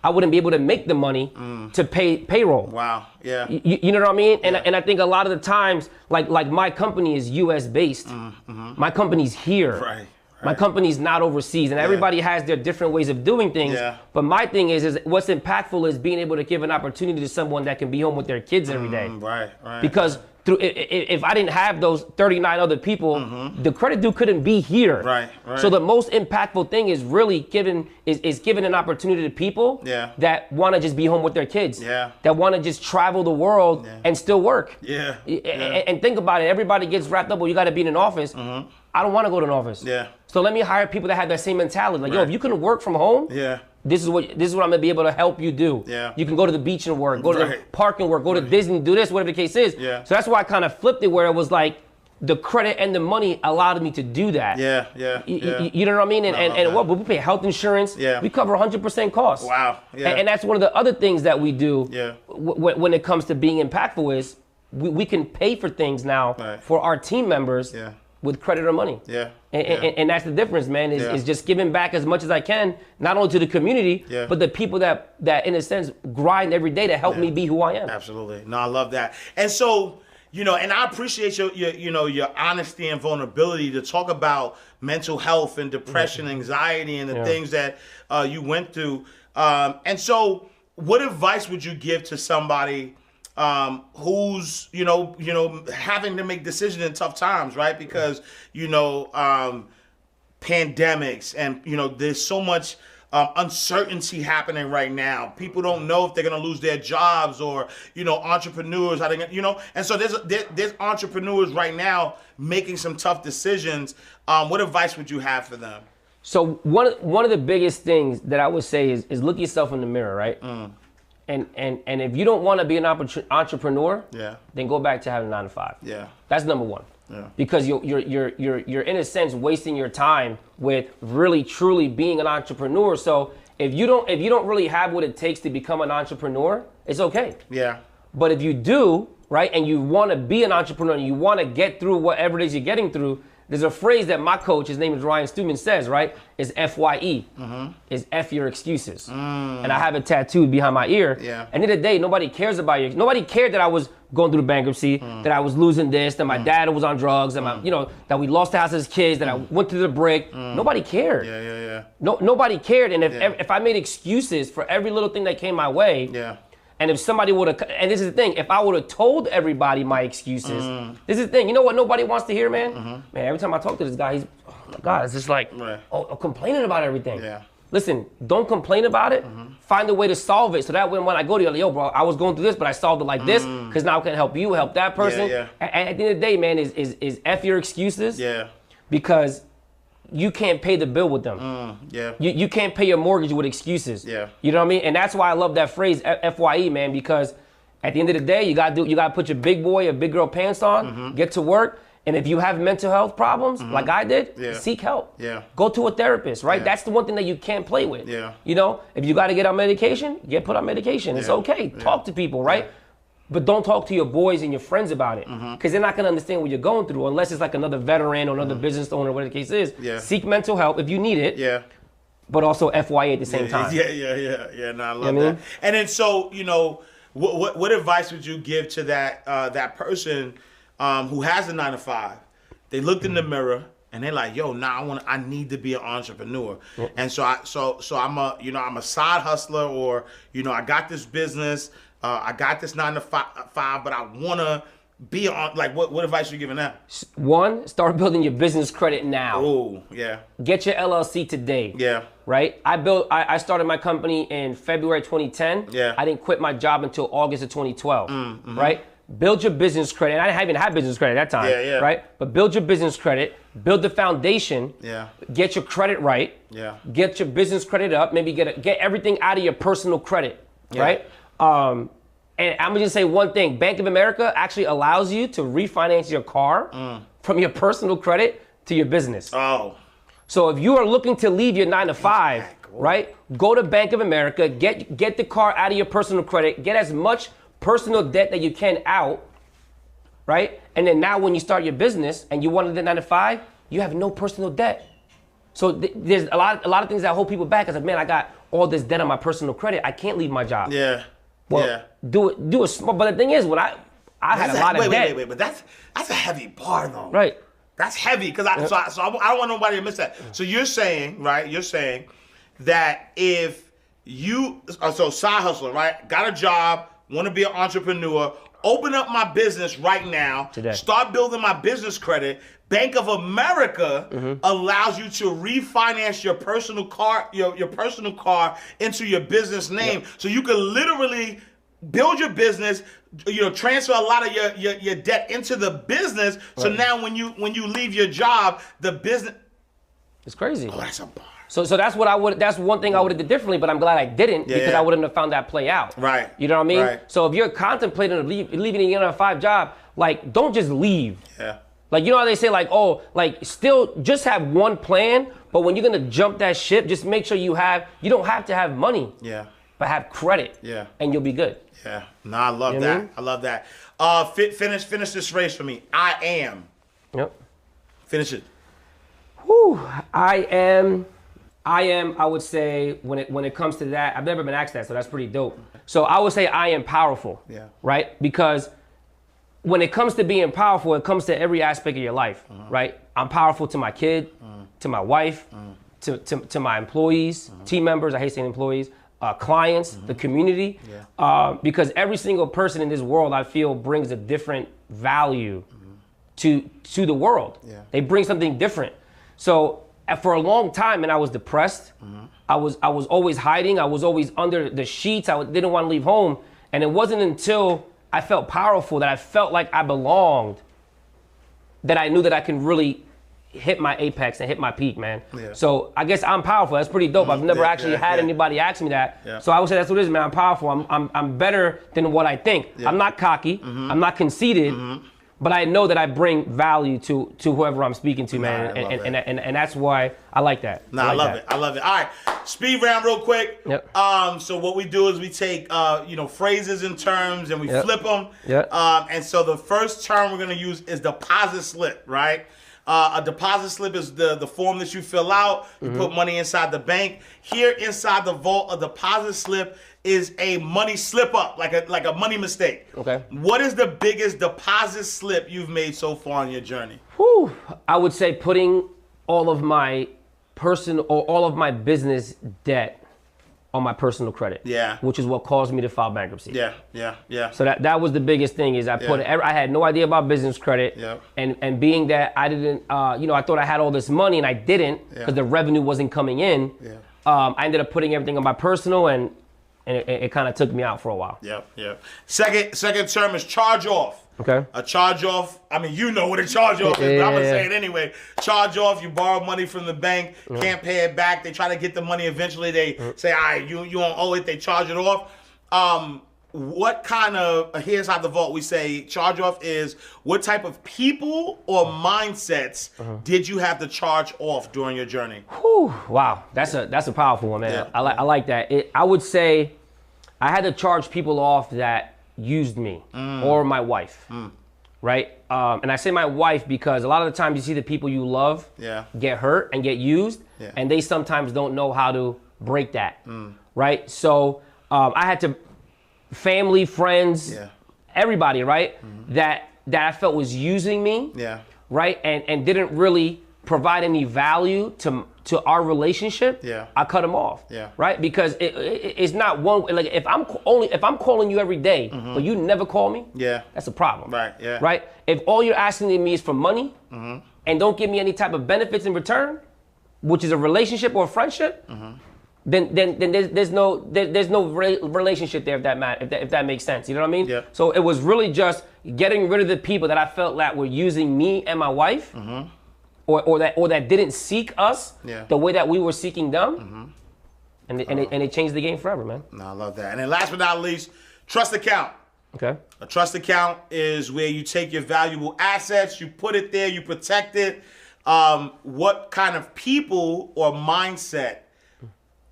I wouldn't be able to make the money to pay payroll. Wow, yeah. You know what I mean? And I think a lot of the times, like my company is US based, my company's here. Right. My company's not overseas, and everybody has their different ways of doing things. Yeah. But my thing is what's impactful is being able to give an opportunity to someone that can be home with their kids every day. Right. Because if I didn't have those 39 other people, the credit dude couldn't be here. Right. So the most impactful thing is really giving an opportunity to people that want to just be home with their kids. That want to just travel the world and still work. And think about it. Everybody gets wrapped up. Well, you got to be in an office. I don't want to go to an office. So let me hire people that have that same mentality. Like, yo, if you can work from home, this is what I'm gonna be able to help you do. You can go to the beach and work, go to the park and work, go to Disney, do this, whatever the case is. So that's why I kind of flipped it, where it was like the credit and the money allowed me to do that. You know what I mean? And what we pay health insurance. We cover 100% costs. Wow. And that's one of the other things that we do. When it comes to being impactful is we can pay for things now for our team members. With credit or money. And that's the difference, man, is just giving back as much as I can, not only to the community, but the people that in a sense grind every day to help me be who I am. Absolutely. No, I love that. And so you know, and I appreciate your honesty and vulnerability to talk about mental health and depression, anxiety, and the things that you went through. And so, what advice would you give to somebody who's having to make decisions in tough times, right? Because pandemics and there's so much uncertainty happening right now. People don't know if they're going to lose their jobs, or entrepreneurs, and so there's entrepreneurs right now making some tough decisions. What advice would you have for them? So one of the biggest things that I would say is look yourself in the mirror, right? And if you don't want to be an entrepreneur, then go back to having a 9-to-5. Yeah, that's number one. Yeah. Because you're in a sense wasting your time with really truly being an entrepreneur. So if you don't really have what it takes to become an entrepreneur, it's okay. Yeah. But if you do, right, and you want to be an entrepreneur and you want to get through whatever it is you're getting through, there's a phrase that my coach, his name is Ryan Stewman, says, right, is FYE, is F your excuses. And I have it tattooed behind my ear. Yeah. And in the day, nobody cares about you. Nobody cared that I was going through bankruptcy, that I was losing this, that my dad was on drugs, that that we lost the house as kids, that I went through the brick. Nobody cared. Yeah. Nobody cared. And if I made excuses for every little thing that came my way, and if somebody would have, and this is the thing, if I would have told everybody my excuses, this is the thing, you know what nobody wants to hear, man? Man, every time I talk to this guy, he's, oh my God, it's just like, complaining about everything. Yeah. Listen, don't complain about it. Find a way to solve it. So that when I go to you, like, yo, bro, I was going through this, but I solved it like this, because now I can help you, help that person. Yeah. And at the end of the day, man, is F your excuses. Yeah. Because you can't pay the bill with them. You can't pay your mortgage with excuses. Yeah. You know what I mean? And that's why I love that phrase, FYE, man, because at the end of the day, you gotta put your big boy or big girl pants on, get to work. And if you have mental health problems, like I did, seek help. Yeah. Go to a therapist, right? Yeah. That's the one thing that you can't play with. Yeah. If you gotta get on medication, get put on medication. It's okay. Talk to people, right? But don't talk to your boys and your friends about it, because they're not gonna understand what you're going through unless it's like another veteran or another business owner, whatever the case is. Yeah. Seek mental help if you need it. Yeah. But also FYA at the same time. Yeah. No, I love that. And then so, what advice would you give to that person who has a 9-to-5? They looked in the mirror and they're like, yo, I need to be an entrepreneur. And so I'm a side hustler, or I got this business, I got this 9-to-5, but I wanna be on, like, what advice are you giving them? One, start building your business credit now. Oh, yeah. Get your LLC today. Yeah. Right? I started my company in February 2010. Yeah. I didn't quit my job until August of 2012. Right? Build your business credit. I didn't even have business credit at that time. Yeah. Right? But build your business credit. Build the foundation. Yeah. Get your credit right. Yeah. Get your business credit up. Maybe get everything out of your personal credit. Yeah. Right? And I'm gonna just say one thing. Bank of America actually allows you to refinance your car from your personal credit to your business. Oh. So if you are looking to leave your 9-to-5, right, go to Bank of America, get the car out of your personal credit, get as much personal debt that you can out, right? And then now when you start your business and you wanted the 9-to-5, you have no personal debt. So there's a lot of things that hold people back. It's like, man, I got all this debt on my personal credit. I can't leave my job. Yeah. Well, do it small. But the thing is, when I had a lot of debt. Wait, but that's a heavy bar though. Right. That's heavy, because I don't want nobody to miss that. So you're saying, right? You're saying that if you side hustler, right? Got a job, want to be an entrepreneur, open up my business right now. Today. Start building my business credit. Bank of America allows you to refinance your personal car, your personal car into your business name, so you can literally build your business. Transfer a lot of your debt into the business. So now when you leave your job, the business. It's crazy. Oh, that's a bar. So that's what I would. That's one thing I would have did differently, but I'm glad I didn't, because I wouldn't have found that play out. Right. You know what I mean? Right. So if you're contemplating leaving a 9-to-5 job, like, don't just leave. Yeah. Like, you know how they say, like, oh, like, still just have one plan, but when you're gonna jump that ship, just make sure you don't have to have money. Yeah. But have credit. Yeah. And you'll be good. Yeah. No, I love You know that. what I mean? I love that. Finish this race for me. I am. Yep. Finish it. Whew. I am, I would say, when it comes to that, I've never been asked that, so that's pretty dope. So I would say I am powerful. Yeah. Right? Because when it comes to being powerful, it comes to every aspect of your life, right? I'm powerful to my kid, to my wife, to my employees, team members. I hate saying employees. Clients, the community, because every single person in this world, I feel, brings a different value to the world. Yeah. They bring something different. So for a long time, and I was depressed. I was always hiding. I was always under the sheets. I didn't want to leave home. And it wasn't until I felt powerful, that I felt like I belonged, that I knew that I can really hit my apex and hit my peak, man. Yeah. So I guess I'm powerful. That's pretty dope. I've never actually had anybody ask me that. Yeah. So I would say that's what it is, man. I'm powerful. I'm better than what I think. Yeah. I'm not cocky. I'm not conceited. But I know that I bring value to whoever I'm speaking to, man. And that's why I like that. Nah, I love it. I love it. All right, speed round real quick. Yep. So what we do is we take phrases and terms and we flip them. Yep. And so the first term we're gonna use is deposit slip, right? A deposit slip is the form that you fill out. You put money inside the bank. Here inside the vault, a deposit slip is a money slip up, like a money mistake. Okay. What is the biggest deposit slip you've made so far on your journey? Whew. I would say putting all of my all of my business debt on my personal credit. Yeah. Which is what caused me to file bankruptcy. Yeah. So that was the biggest thing, is I had no idea about business credit. Yeah. And being that I didn't, I thought I had all this money and I didn't, because the revenue wasn't coming in. Yeah. I ended up putting everything on my personal, and it kind of took me out for a while. Yep. Second term is charge off. Okay. A charge off, I mean, you know what a charge off is, but I'm going to say it anyway. Charge off, you borrow money from the bank, can't pay it back. They try to get the money. Eventually they say, all right, you don't owe it. They charge it off. What kind of, here's how the vault, we say charge off is, what type of people or mindsets did you have to charge off during your journey? Whew, wow, that's a powerful one, man. Yeah. I like that. I would say I had to charge people off that used me or my wife, right? And I say my wife because a lot of the times you see the people you love get hurt and get used, and they sometimes don't know how to break that, right? So I had to, family, friends, everybody, right? That I felt was using me, right? And didn't really provide any value to our relationship. I cut them off, right? Because it's not one, like if I'm calling you every day, but you never call me, that's a problem, right? If all you're asking of me is for money and don't give me any type of benefits in return, which is a relationship or a friendship, then there's no relationship there, if that makes sense. You know what I mean? So it was really just getting rid of the people that I felt that were using me and my wife, or that didn't seek us the way that we were seeking them, and it changed the game forever, man. No, I love that. And then last but not least, trust account. Okay. A trust account is where you take your valuable assets, you put it there, you protect it. What kind of people or mindset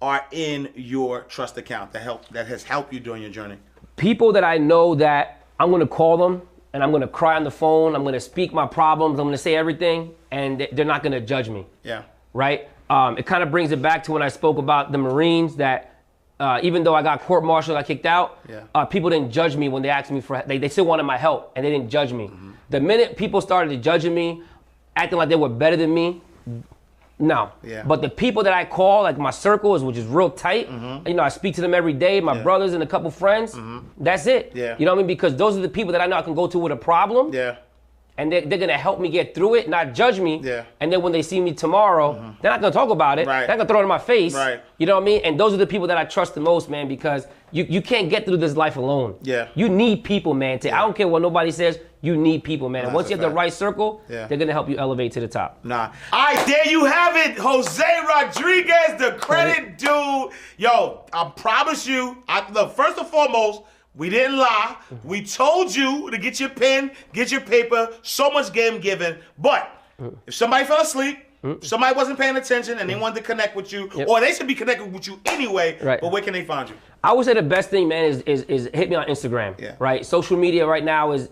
are in your trust account that has helped you during your journey? People that I know that I'm going to call them and I'm going to cry on the phone. I'm going to speak my problems. I'm going to say everything, and they're not going to judge me. Yeah. Right? It kind of brings it back to when I spoke about the Marines, that even though I got court-martialed, I kicked out, people didn't judge me when they asked me for, they still wanted my help, and they didn't judge me. The minute people started judging me, acting like they were better than me, no. But the people that I call, like my circle, which is real tight, I speak to them every day, my brothers and a couple friends, that's it. You know what I mean? Because those are the people that I know I can go to with a problem, and they're going to help me get through it, not judge me. And then when they see me tomorrow, they're not going to talk about it. They're not going to throw it in my face. You know what I mean? And those are the people that I trust the most, man, because you can't get through this life alone. You need people, man. I don't care what nobody says. You need people, man. And once you have the right circle, they're going to help you elevate to the top. All right, there you have it. Jose Rodriguez, the credit dude. Yo, I promise you, look, first and foremost, we didn't lie. We told you to get your pen, get your paper. So much game given. But if somebody fell asleep, if somebody wasn't paying attention and they wanted to connect with you, or they should be connected with you anyway, but where can they find you? I would say the best thing, man, is hit me on Instagram. Right? Social media right now is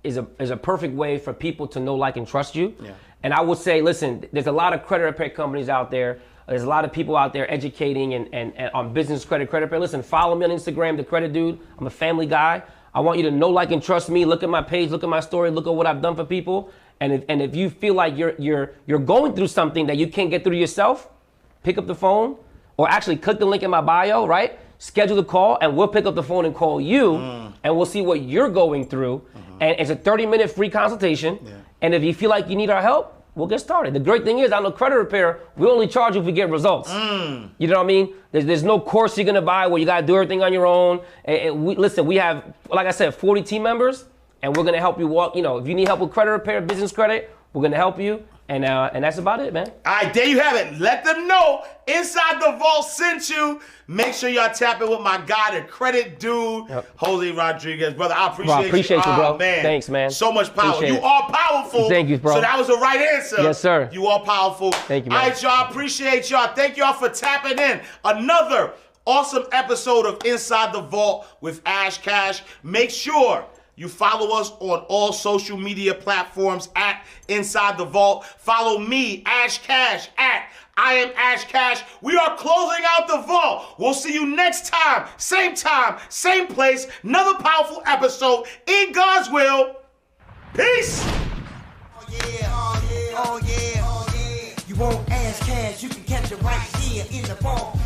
a perfect way for people to know, like, and trust you. And I would say, listen, there's a lot of credit repair companies out there. There's a lot of people out there educating and on business credit repair. Listen, follow me on Instagram, The Credit Dude. I'm a family guy. I want you to know, like, and trust me. Look at my page, look at my story, look at what I've done for people. And if you feel like you're going through something that you can't get through yourself, pick up the phone, or actually click the link in my bio, right? Schedule the call, and we'll pick up the phone and call you, and we'll see what you're going through. And it's a 30-minute free consultation. Yeah. And if you feel like you need our help, we'll get started. The great thing is, on the credit repair, we only charge you if we get results. You know what I mean? There's no course you're gonna buy where you gotta do everything on your own. And we have, like I said, 40 team members, and we're gonna help you walk. You know, if you need help with credit repair, business credit, we're gonna help you. And that's about it, man. All right, there you have it. Let them know Inside the Vault sent you. Make sure y'all tap in with my guy, the credit dude, Jose Rodriguez. Brother, I appreciate you, bro. Man. Thanks, man. So much power. Appreciate you are powerful. Thank you, bro. So that was the right answer. Yes, sir. You are powerful. Thank you, man. All right, y'all. Appreciate y'all. Thank y'all for tapping in. Another awesome episode of Inside the Vault with Ash Cash. Make sure you follow us on all social media platforms at Inside the Vault. Follow me, Ash Cash, at I am Ash Cash. We are closing out the vault. We'll see you next time, same place. Another powerful episode in God's will. Peace. Oh yeah, oh yeah, oh yeah, oh yeah. You want Ash Cash, you can catch it right here in the vault.